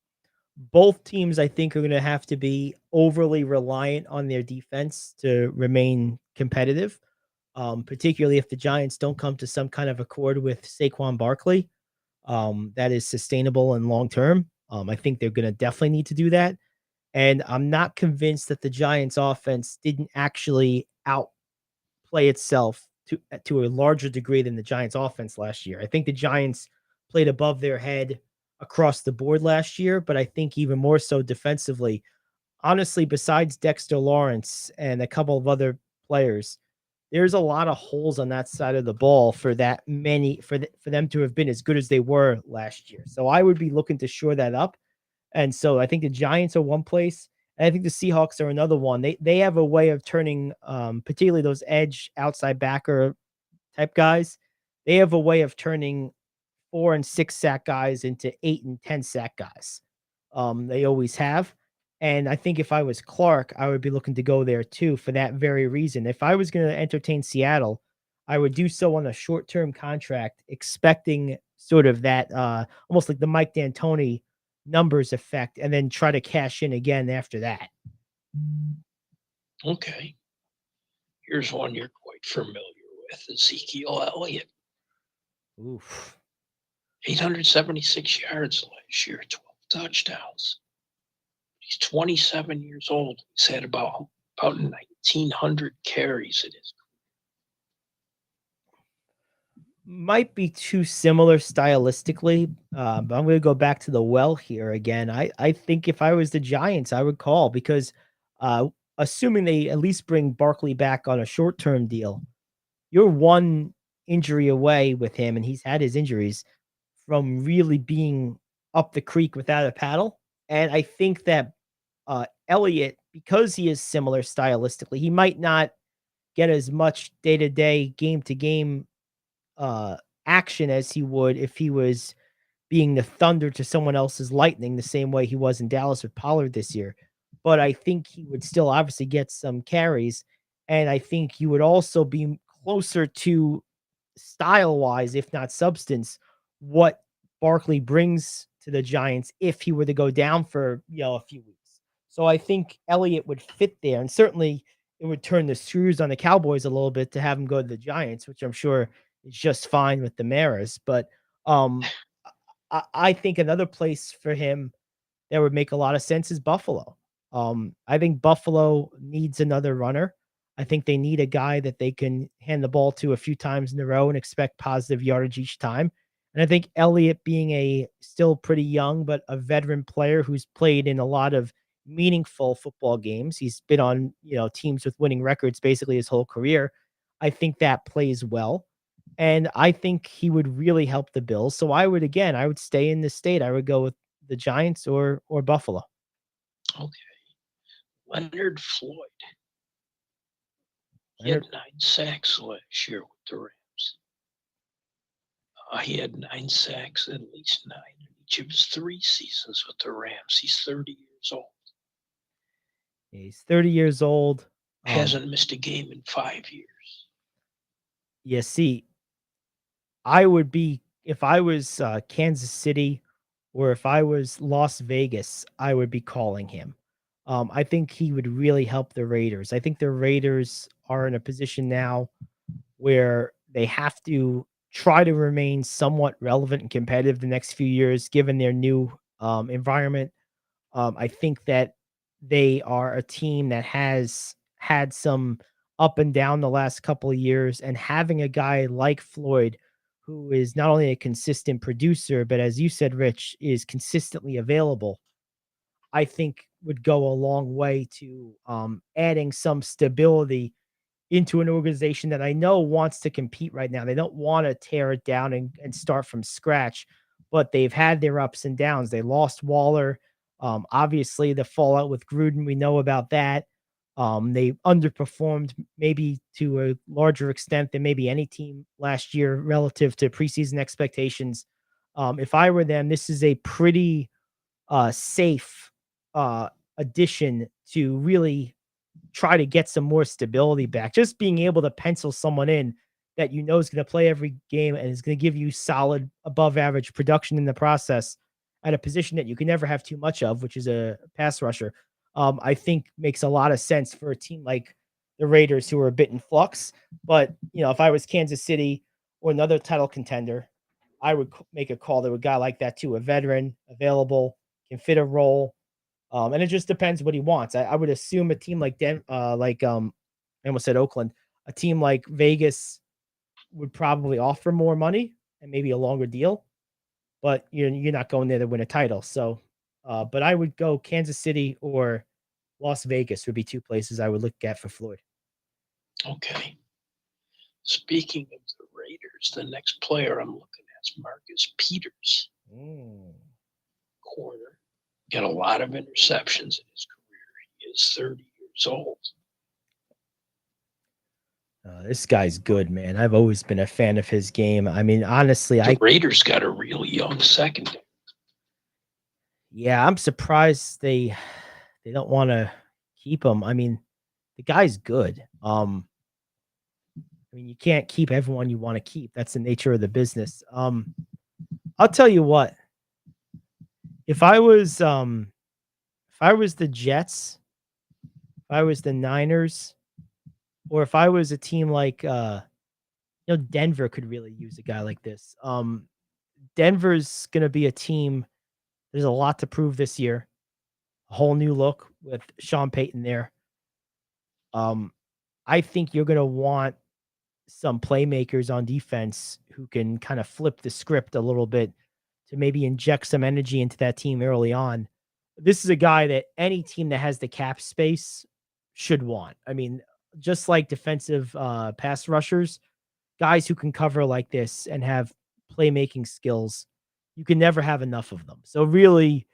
Speaker 1: Both teams, I think, are going to have to be overly reliant on their defense to remain competitive. Particularly if the Giants don't come to some kind of accord with Saquon Barkley, that is sustainable and long term. I think they're going to definitely need to do that. And I'm not convinced that the Giants' offense didn't actually outplay itself to a larger degree than the Giants' offense last year. I think the Giants played above their head across the board last year, but I think even more so defensively. Honestly, besides Dexter Lawrence and a couple of other players, there's a lot of holes on that side of the ball for that many for them to have been as good as they were last year. So I would be looking to shore that up. And so I think the Giants are one place, and I think the Seahawks are another one. They have a way of turning, particularly those edge outside backer type guys. They have a way of turning 4 and 6 sack guys into 8 and 10 sack guys. They always have. And I think if I was Clark, I would be looking to go there too for that very reason. If I was going to entertain Seattle, I would do so on a short-term contract, expecting sort of that almost like the Mike D'Antoni numbers effect, and then try to cash in again after that.
Speaker 11: Okay. Here's one you're quite familiar with, Ezekiel Elliott.
Speaker 1: Oof.
Speaker 11: 876 yards last year, 12 touchdowns. He's 27 years old. He's had about 1,900 carries in his
Speaker 1: Might be too similar stylistically, but I'm going to go back to the well here again. I think if I was the Giants, I would call because assuming they at least bring Barkley back on a short-term deal, you're one injury away with him, and he's had his injuries, from really being up the creek without a paddle. And I think that Elliott, because he is similar stylistically, he might not get as much day-to-day, game-to-game action as he would if he was being the thunder to someone else's lightning, the same way he was in Dallas with Pollard this year. But I think he would still obviously get some carries. And I think he would also be closer to style-wise, if not substance, what Barkley brings to the Giants if he were to go down for a few weeks. So I think Elliott would fit there, and certainly it would turn the screws on the Cowboys a little bit to have him go to the Giants, which I'm sure is just fine with the Maras. But I think another place for him that would make a lot of sense is Buffalo. I think Buffalo needs another runner. I think they need a guy that they can hand the ball to a few times in a row and expect positive yardage each time. And I think Elliott, being a still pretty young but a veteran player who's played in a lot of meaningful football games, he's been on teams with winning records basically his whole career. I think that plays well, and I think he would really help the Bills. So I would stay in the state. I would go with the Giants or Buffalo.
Speaker 11: Okay. Leonard Floyd. He had 9 sacks last year with the Rams. He had 9 sacks, at least 9 in each of his 3 seasons with the Rams. He's 30 years old.
Speaker 1: He's 30 years old.
Speaker 11: Hasn't missed a game in 5 years.
Speaker 1: Yeah, see, I would be, if I was Kansas City or if I was Las Vegas, I would be calling him. I think he would really help the Raiders. I think the Raiders are in a position now where they have to try to remain somewhat relevant and competitive the next few years, given their new environment. I think that they are a team that has had some up and down the last couple of years, and having a guy like Floyd, who is not only a consistent producer, but as you said, Rich, is consistently available, I think would go a long way to adding some stability into an organization that I know wants to compete right now. They don't want to tear it down and start from scratch, but they've had their ups and downs. They lost Waller. Obviously, the fallout with Gruden, we know about that. They underperformed maybe to a larger extent than maybe any team last year relative to preseason expectations. If I were them, this is a pretty safe addition to really try to get some more stability back. Just being able to pencil someone in that you know is going to play every game and is going to give you solid above average production in the process at a position that you can never have too much of, which is a pass rusher, I think makes a lot of sense for a team like the Raiders, who are a bit in flux. But, if I was Kansas City or another title contender, I would make a call to a guy like that too, a veteran, available, can fit a role. And it just depends what he wants. I would assume a team like I almost said Oakland, a team like Vegas would probably offer more money and maybe a longer deal, but you're not going there to win a title. So, but I would go Kansas City or Las Vegas would be two places I would look at for Floyd.
Speaker 11: Okay. Speaking of the Raiders, the next player I'm looking at is Marcus Peters. Corner. Got a lot of interceptions in his career. He is 30 years old.
Speaker 1: This guy's good, man. I've always been a fan of his game. I mean, honestly,
Speaker 11: the Raiders got a really young secondary.
Speaker 1: Yeah, I'm surprised they don't want to keep him. I mean, the guy's good. I mean, you can't keep everyone you want to keep. That's the nature of the business. I'll tell you what. If I was the Jets, if I was the Niners, or if I was a team like Denver could really use a guy like this. Denver's going to be a team. There's a lot to prove this year. A whole new look with Sean Payton there. I think you're going to want some playmakers on defense who can kind of flip the script a little bit to maybe inject some energy into that team early on. This is a guy that any team that has the cap space should want. I mean, just like defensive pass rushers, guys who can cover like this and have playmaking skills, you can never have enough of them. So really,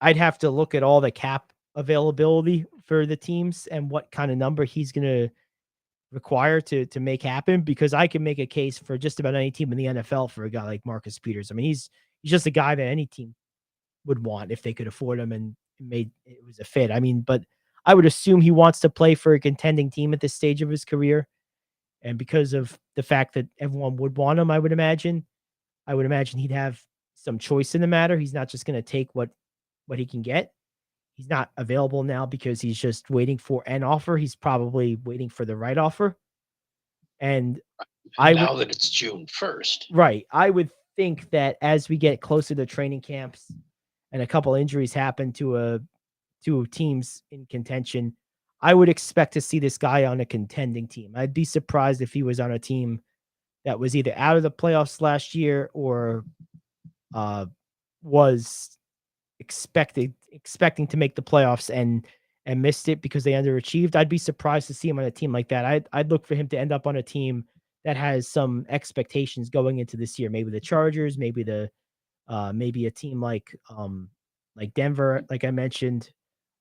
Speaker 1: I'd have to look at all the cap availability for the teams and what kind of number he's going to require to make happen, because I can make a case for just about any team in the NFL for a guy like Marcus Peters. I mean, he's just a guy that any team would want if they could afford him and it was a fit. I mean, but I would assume he wants to play for a contending team at this stage of his career. And because of the fact that everyone would want him, I would imagine he'd have some choice in the matter. He's not just going to take what he can get. He's not available now because he's just waiting for an offer. He's probably waiting for the right offer. And
Speaker 11: now that it's June 1st.
Speaker 1: Right. I would think that as we get closer to training camps and a couple injuries happen to teams in contention, I would expect to see this guy on a contending team. I'd be surprised if he was on a team that was either out of the playoffs last year or was expecting to make the playoffs and missed it because they underachieved. I'd be surprised to see him on a team like that. I'd look for him to end up on a team that has some expectations going into this year. Maybe the Chargers, maybe a team like Denver, like I mentioned,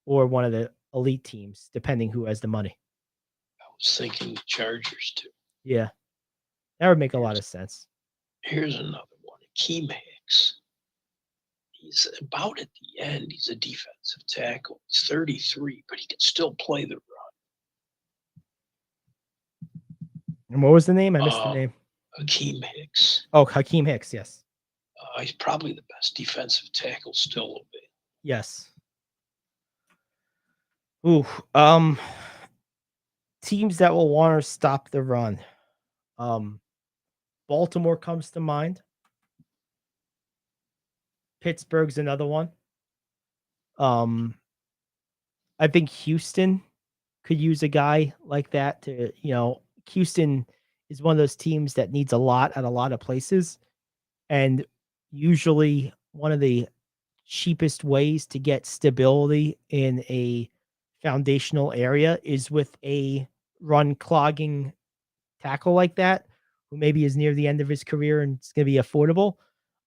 Speaker 1: or one of the elite teams, depending who has the money.
Speaker 11: I was thinking the Chargers too.
Speaker 1: Yeah, that would make a lot of sense.
Speaker 11: Here's another one, Akeem Hicks. He's about at the end. He's a defensive tackle. He's 33, but he can still play the run.
Speaker 1: And what was the name? I missed the name.
Speaker 11: Akeem Hicks.
Speaker 1: Oh, Hakeem Hicks, yes.
Speaker 11: He's probably the best defensive tackle still will be.
Speaker 1: Yes. Ooh, teams that will want to stop the run. Baltimore comes to mind. Pittsburgh's another one. I think Houston could use a guy like that to, Houston is one of those teams that needs a lot at a lot of places. And usually one of the cheapest ways to get stability in a foundational area is with a run clogging tackle like that, who maybe is near the end of his career and it's going to be affordable.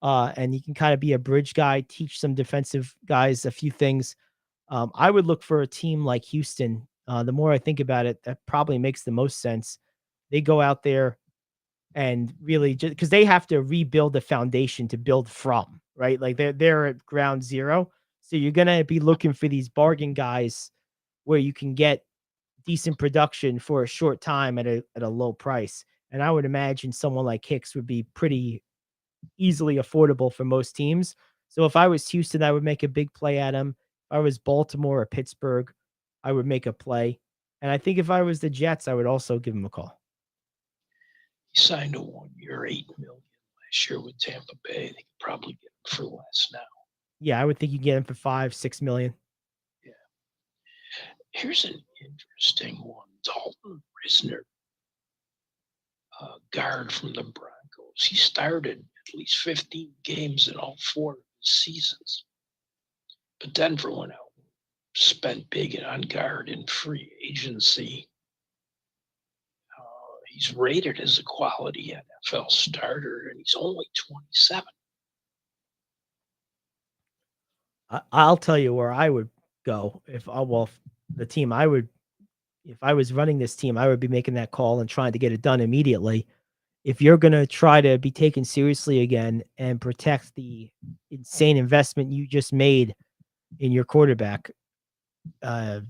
Speaker 1: And you can kind of be a bridge guy, teach some defensive guys a few things. I would look for a team like Houston The more I think about it, that probably makes the most sense. They go out there and really just because they have to rebuild the foundation to build from, right? Like they're at ground zero. So you're gonna be looking for these bargain guys where you can get decent production for a short time at a low price. And I would imagine someone like Hicks would be pretty easily affordable for most teams. So if I was Houston, I would make a big play at him. If I was Baltimore or Pittsburgh, I would make a play. And I think if I was the Jets, I would also give him a call.
Speaker 11: He signed a 1 year, $8 million last year with Tampa Bay. They could probably get him for less now.
Speaker 1: Yeah, I would think you get him for $5-6 million.
Speaker 11: Yeah. Here's an interesting one. Dalton Risner, guard from the Broncos. He started at least 15 games in all 4 of his seasons. But Denver went out and spent big on guard in free agency. He's rated as a quality NFL starter, and he's only 27.
Speaker 1: I'll tell you where I would go if I was running this team, I would be making that call and trying to get it done immediately. If you're going to try to be taken seriously again and protect the insane investment you just made in your quarterback,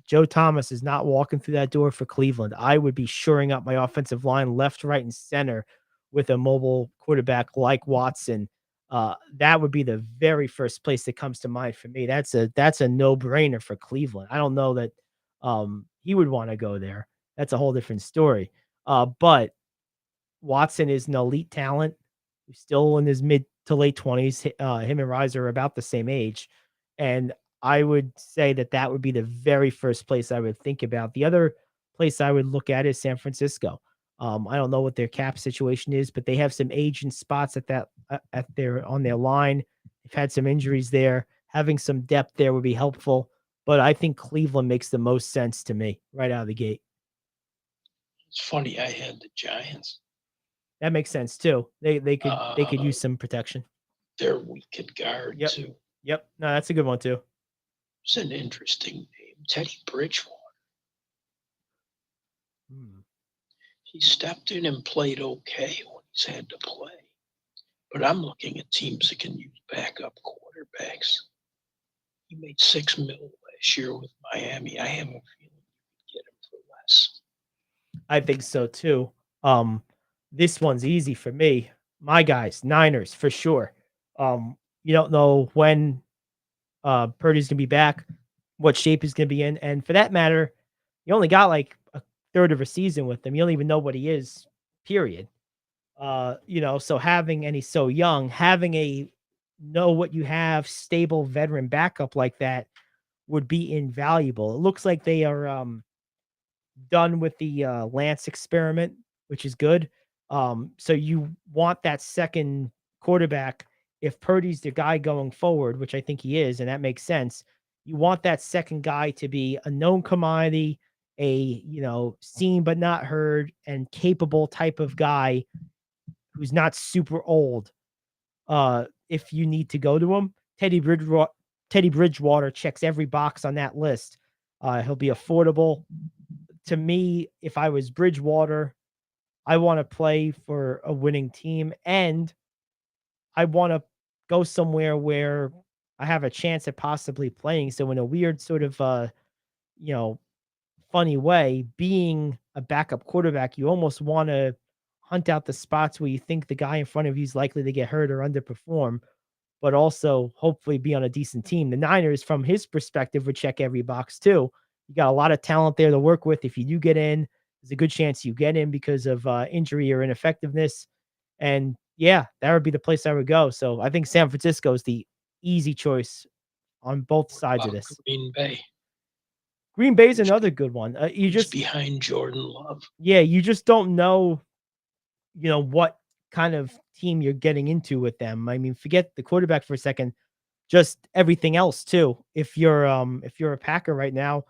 Speaker 1: Joe Thomas is not walking through that door for Cleveland. I would be shoring up my offensive line left, right, and center with a mobile quarterback like Watson. That would be the very first place that comes to mind for me. That's a no-brainer for Cleveland. I don't know that he would want to go there. That's a whole different story. But Watson is an elite talent. He's still in his mid to late 20s. Him and Riser are about the same age. And I would say that would be the very first place I would think about. The other place I would look at is San Francisco. I don't know what their cap situation is, but they have some aging spots on their line. They've had some injuries there. Having some depth there would be helpful. But I think Cleveland makes the most sense to me right out of the gate.
Speaker 11: It's funny, I had the Giants.
Speaker 1: That makes sense too. They could use some protection.
Speaker 11: They're weak at guard too.
Speaker 1: Yep. No, that's a good one too.
Speaker 11: It's an interesting name, Teddy Bridgewater. He stepped in and played okay when he's had to play. But I'm looking at teams that can use backup quarterbacks. He made $6 million last year with Miami. I have a feeling you could get him for less.
Speaker 1: I think so too. This one's easy for me. My guys, Niners for sure. You don't know when Purdy's gonna be back, what shape he's gonna be in, and for that matter, you only got like a third of a season with him. You don't even know what he is. Period. So he's so young, having a know what you have stable veteran backup like that would be invaluable. It looks like they are done with the Lance experiment, which is good. So you want that second quarterback. If Purdy's the guy going forward, which I think he is, and that makes sense, you want that second guy to be a known commodity, a seen but not heard and capable type of guy who's not super old. If you need to go to him, Teddy Bridgewater checks every box on that list. He'll be affordable. To me, if I was Bridgewater, I want to play for a winning team, and I want to go somewhere where I have a chance at possibly playing. So in a weird sort of, funny way, being a backup quarterback, you almost want to hunt out the spots where you think the guy in front of you is likely to get hurt or underperform, but also hopefully be on a decent team. The Niners, from his perspective, would check every box too. You got a lot of talent there to work with. If you do get in, there's a good chance you get in because of injury or ineffectiveness. And yeah, that would be the place I would go. So I think San Francisco is the easy choice on both sides of this.
Speaker 11: Green Bay.
Speaker 1: Green Bay is another good one. You just
Speaker 11: behind Jordan Love.
Speaker 1: Yeah, you just don't know, what kind of team you're getting into with them. I mean, forget the quarterback for a second, just everything else too. If you're a Packer right now,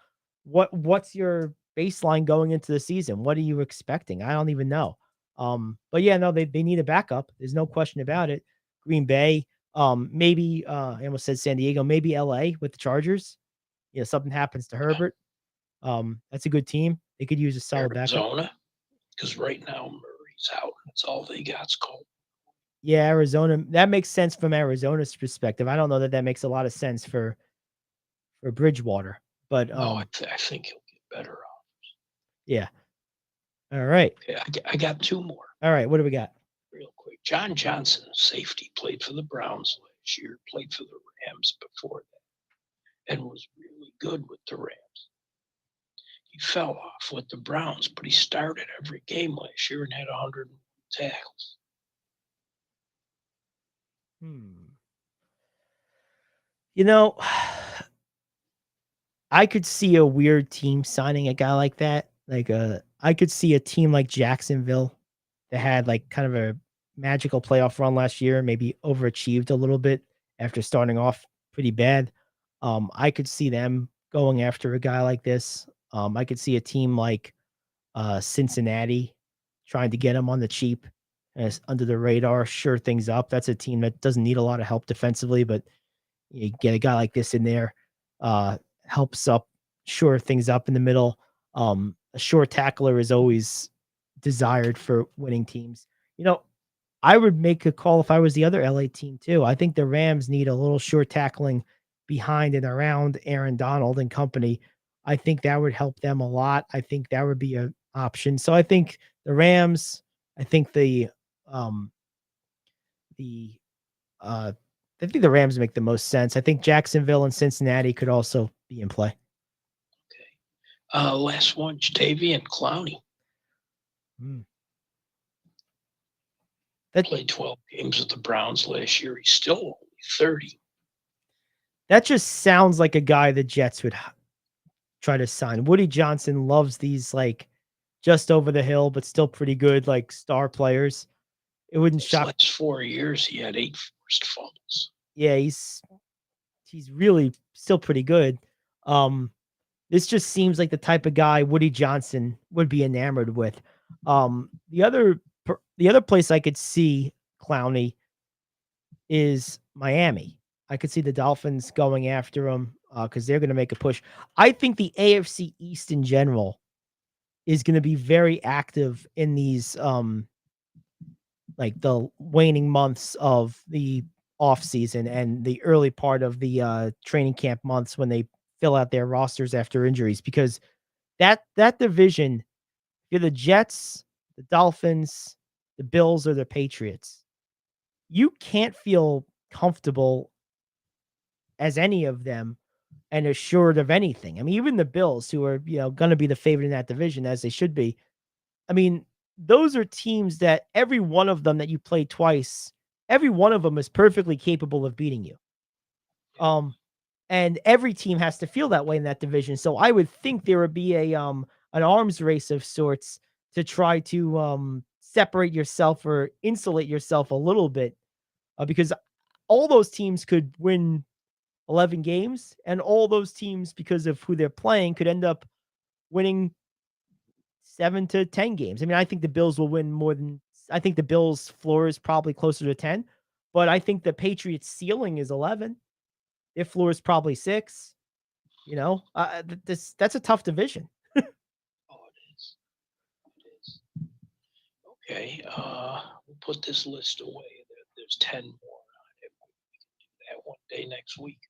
Speaker 1: what's your baseline going into the season? What are you expecting? I don't even know. But yeah, no, they need a backup. There's no question about it. Green Bay, maybe I almost said San Diego, maybe LA with the Chargers. Something happens to Herbert. That's a good team. They could use a solid backup.
Speaker 11: Arizona, because right now Murray's out. That's all they got's Cole.
Speaker 1: Yeah, Arizona. That makes sense from Arizona's perspective. I don't know that makes a lot of sense for Bridgewater, but
Speaker 11: No, I think he'll get better offers.
Speaker 1: Yeah. All right.
Speaker 11: Okay, I got two more.
Speaker 1: All right. What do we got?
Speaker 11: Real quick. John Johnson, safety, played for the Browns last year, played for the Rams before that, and was really good with the Rams. He fell off with the Browns, but he started every game last year and had 100 tackles.
Speaker 1: You know, I could see a weird team signing a guy like that. Like I could see a team like Jacksonville that had like kind of a magical playoff run last year, maybe overachieved a little bit after starting off pretty bad. I could see them going after a guy like this. I could see a team like Cincinnati trying to get him on the cheap as under the radar, sure things up. That's a team that doesn't need a lot of help defensively, but you get a guy like this in there, helps up, shore things up in the middle. A short tackler is always desired for winning teams. You know, I would make a call if I was the other LA team too. I think the Rams need a little short tackling behind and around Aaron Donald and company. I think that would help them a lot. I think that would be an option. So I think the Rams, I think the Rams make the most sense. I think Jacksonville and Cincinnati could also be in play.
Speaker 11: Last one, Jadavian Clowney. Played 12 games with the Browns last year. He's still only 30.
Speaker 1: That just sounds like a guy the Jets would try to sign. Woody Johnson loves these like just over the hill, but still pretty good, like star players. It wouldn't shock.
Speaker 11: Last 4 years, he had 8 forced fumbles.
Speaker 1: Yeah, he's really still pretty good. This just seems like the type of guy Woody Johnson would be enamored with. The other place I could see Clowney is Miami. I could see the Dolphins going after him because they're going to make a push. I think the AFC East in general is going to be very active in these like the waning months of the off season and the early part of the training camp months when they fill out their rosters after injuries, because that division, you're the Jets, the Dolphins, the Bills, or the Patriots. You can't feel comfortable as any of them and assured of anything. I mean, even the Bills, who are, going to be the favorite in that division, as they should be. I mean, those are teams that every one of them that you play twice, every one of them is perfectly capable of beating you. And every team has to feel that way in that division. So I would think there would be an arms race of sorts to try to separate yourself or insulate yourself a little bit, because all those teams could win 11 games, and all those teams, because of who they're playing, could end up winning 7 to 10 games. I mean, I think the Bills will win more than, I think the Bills' floor is probably closer to 10, but I think the Patriots' ceiling is 11. Their floor is probably 6. That's a tough division.
Speaker 11: Oh, it is. It is. Okay, we'll put this list away. There's 10 more on it. We can do that one day next week.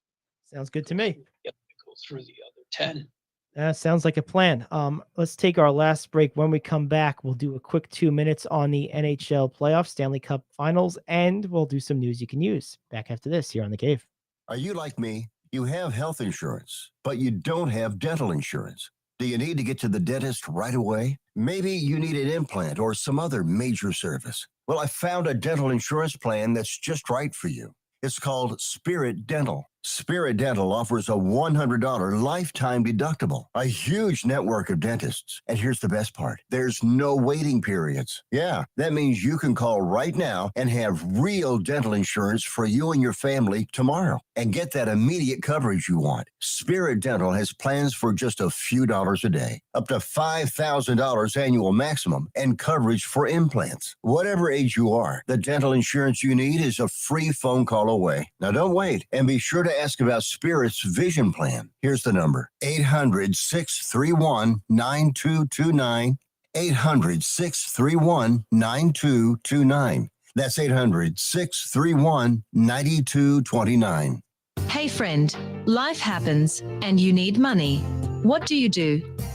Speaker 1: Sounds good to me.
Speaker 11: Yep, go through the other 10.
Speaker 1: Sounds like a plan. Let's take our last break. When we come back, we'll do a quick 2 minutes on the NHL playoffs, Stanley Cup finals, and we'll do some news you can use. Back after this here on The Cave.
Speaker 4: Are you like me? You have health insurance, but you don't have dental insurance. Do you need to get to the dentist right away? Maybe you need an implant or some other major service. Well, I found a dental insurance plan that's just right for you. It's called Spirit Dental. Spirit Dental offers a $100 lifetime deductible, a huge network of dentists. And here's the best part. There's no waiting periods. Yeah, that means you can call right now and have real dental insurance for you and your family tomorrow and get that immediate coverage you want. Spirit Dental has plans for just a few dollars a day, up to $5,000 annual maximum, and coverage for implants. Whatever age you are, the dental insurance you need is a free phone call away. Now don't wait, and be sure to to ask about Spirit's vision plan. Here's the number: 800-631-9229. 800-631-9229. That's 800-631-9229.
Speaker 6: Hey friend, life happens and you need money. What do?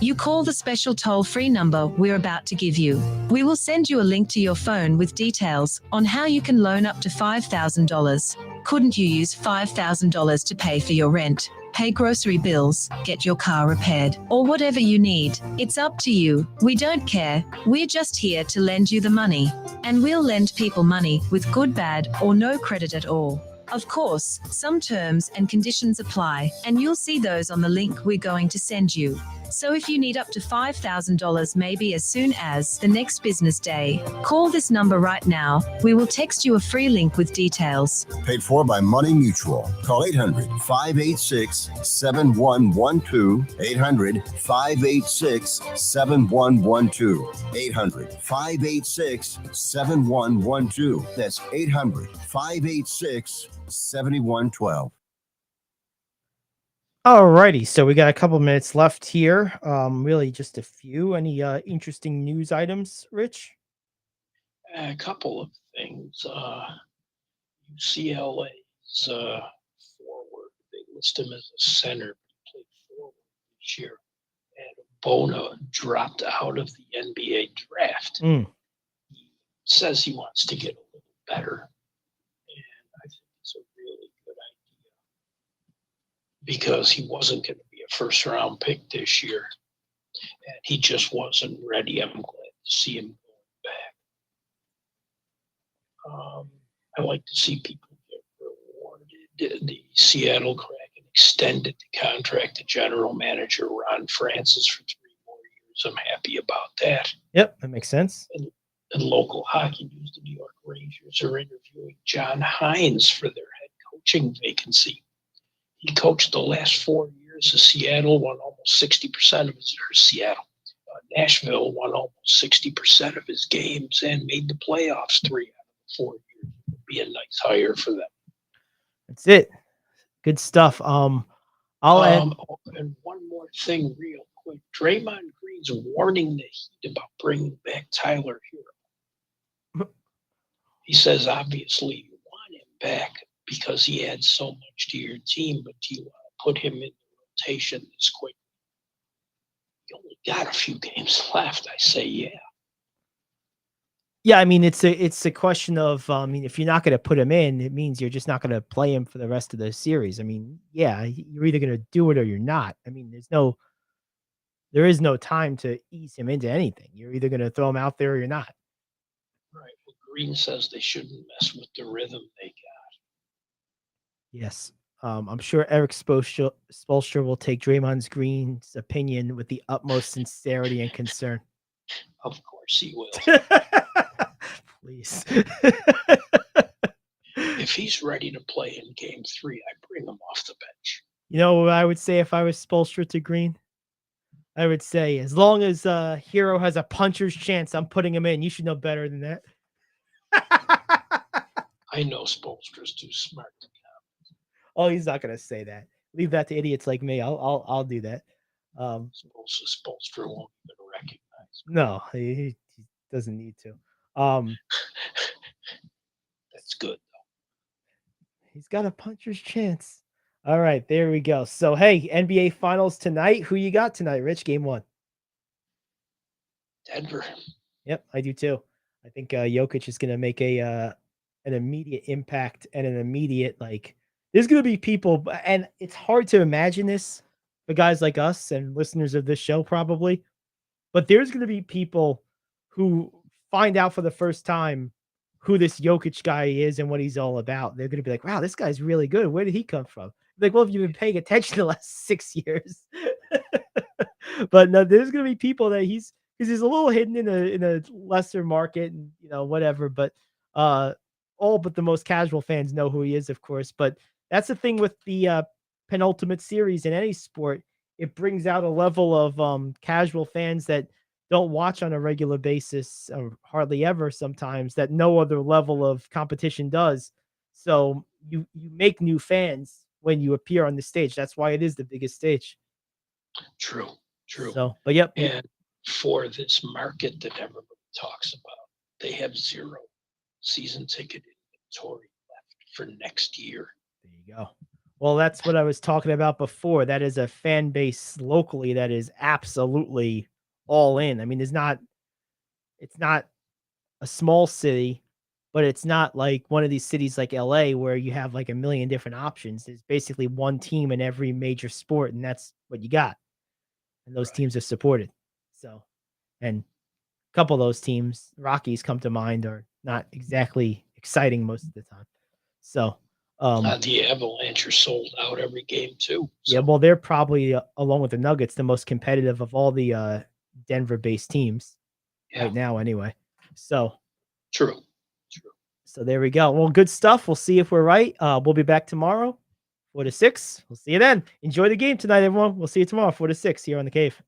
Speaker 6: You call the special toll-free number we're about to give you. We will send you a link to your phone with details on how you can loan up to $5,000. Couldn't you use $5,000 to pay for your rent, pay grocery bills, get your car repaired, or whatever you need? It's up to you. We don't care. We're just here to lend you the money. And we'll lend people money with good, bad, or no credit at all. Of course, some terms and conditions apply, and you'll see those on the link we're going to send you. So if you need up to $5,000 maybe as soon as the next business day, call this number right now. We will text you a free link with details.
Speaker 4: Paid for by Money Mutual. Call 800-586-7112. 800-586-7112. 800-586-7112. That's 800-586-7112.
Speaker 1: Alrighty, so we got a couple minutes left here. Really just a few. Any interesting news items, Rich?
Speaker 11: A couple of things. UCLA's forward, they list him as a center. He played forward this year. And Bona dropped out of the NBA draft. He says he wants to get a little better. And I think it's a really good idea, because he wasn't going to be a first-round pick this year, and he just wasn't ready. I'm glad to see him going back. I like to see people get rewarded. The Seattle Kraken extended the contract to general manager Ron Francis for 3 more years. I'm happy about that.
Speaker 1: Yep, that makes sense.
Speaker 11: And local hockey news, the New York Rangers are interviewing John Hines for their head coaching vacancy. He coached the last 4 years of Seattle, won almost 60% of his, or Seattle. Nashville won almost 60% of his games and made the playoffs 3 out of the 4 years. It would be a nice hire for them.
Speaker 1: That's it. Good stuff. I'll add.
Speaker 11: And one more thing real quick. Draymond Green's warning the Heat about bringing back Tyler Hero. He says, obviously, you want him back because he adds so much to your team, but do you want to put him in the rotation this quick? You only got a few games left. I say, yeah.
Speaker 1: Yeah, I mean, it's a question of, if you're not going to put him in, it means you're just not going to play him for the rest of the series. I mean, yeah, you're either going to do it or you're not. I mean, there is no time to ease him into anything. You're either going to throw him out there or you're not.
Speaker 11: Right. Well, Green says they shouldn't mess with the rhythm they got.
Speaker 1: Yes. I'm sure Eric Spoelstra will take Draymond Green's opinion with the utmost sincerity and concern.
Speaker 11: Of course he will.
Speaker 1: Please.
Speaker 11: If he's ready to play in game 3, I bring him off the bench.
Speaker 1: You know what I would say if I was Spoelstra to Green? I would say, as long as Hero has a puncher's chance, I'm putting him in. You should know better than that.
Speaker 11: I know Spoelstra's too smart to be honest.
Speaker 1: Oh, he's not going to say that. Leave that to idiots like me. I'll do that.
Speaker 11: Spoelstra won't even recognize me.
Speaker 1: No, he doesn't need to.
Speaker 11: That's good, though.
Speaker 1: He's got a puncher's chance. All right, there we go. So, hey, NBA Finals tonight. Who you got tonight, Rich? Game 1.
Speaker 11: Denver.
Speaker 1: Yep, I do too. I think Jokic is going to make an immediate impact and an immediate, there's going to be people, and it's hard to imagine this for guys like us and listeners of this show probably, but there's going to be people who find out for the first time who this Jokic guy is and what he's all about. They're going to be like, wow, this guy's really good. Where did he come from? Like, well, if you've been paying attention the last 6 years. But no, there's going to be people that he's a little hidden in a lesser market and, whatever. But all but the most casual fans know who he is, of course. But that's the thing with the penultimate series in any sport. It brings out a level of casual fans that don't watch on a regular basis, or hardly ever sometimes, that no other level of competition does. So you make new fans when you appear on the stage. That's why it is the biggest stage.
Speaker 11: True.
Speaker 1: So, but yep.
Speaker 11: And for this market that everybody talks about, they have 0 season ticket inventory left for next year.
Speaker 1: There you go. Well, that's what I was talking about before. That is a fan base locally that is absolutely all in. I mean, it's not a small city, but it's not like one of these cities like LA where you have like a million different options. There's basically one team in every major sport, and that's what you got. And those teams are supported. So, and a couple of those teams, Rockies come to mind, are not exactly exciting most of the time. So,
Speaker 11: the Avalanche are sold out every game too.
Speaker 1: yeah, well, they're probably along with the Nuggets, the most competitive of all the Denver-based teams right now, anyway. So
Speaker 11: True.
Speaker 1: So there we go. Well, good stuff. We'll see if we're right. We'll be back tomorrow, 4 to 6. We'll see you then. Enjoy the game tonight, everyone. We'll see you tomorrow, 4 to 6 here on The Cave.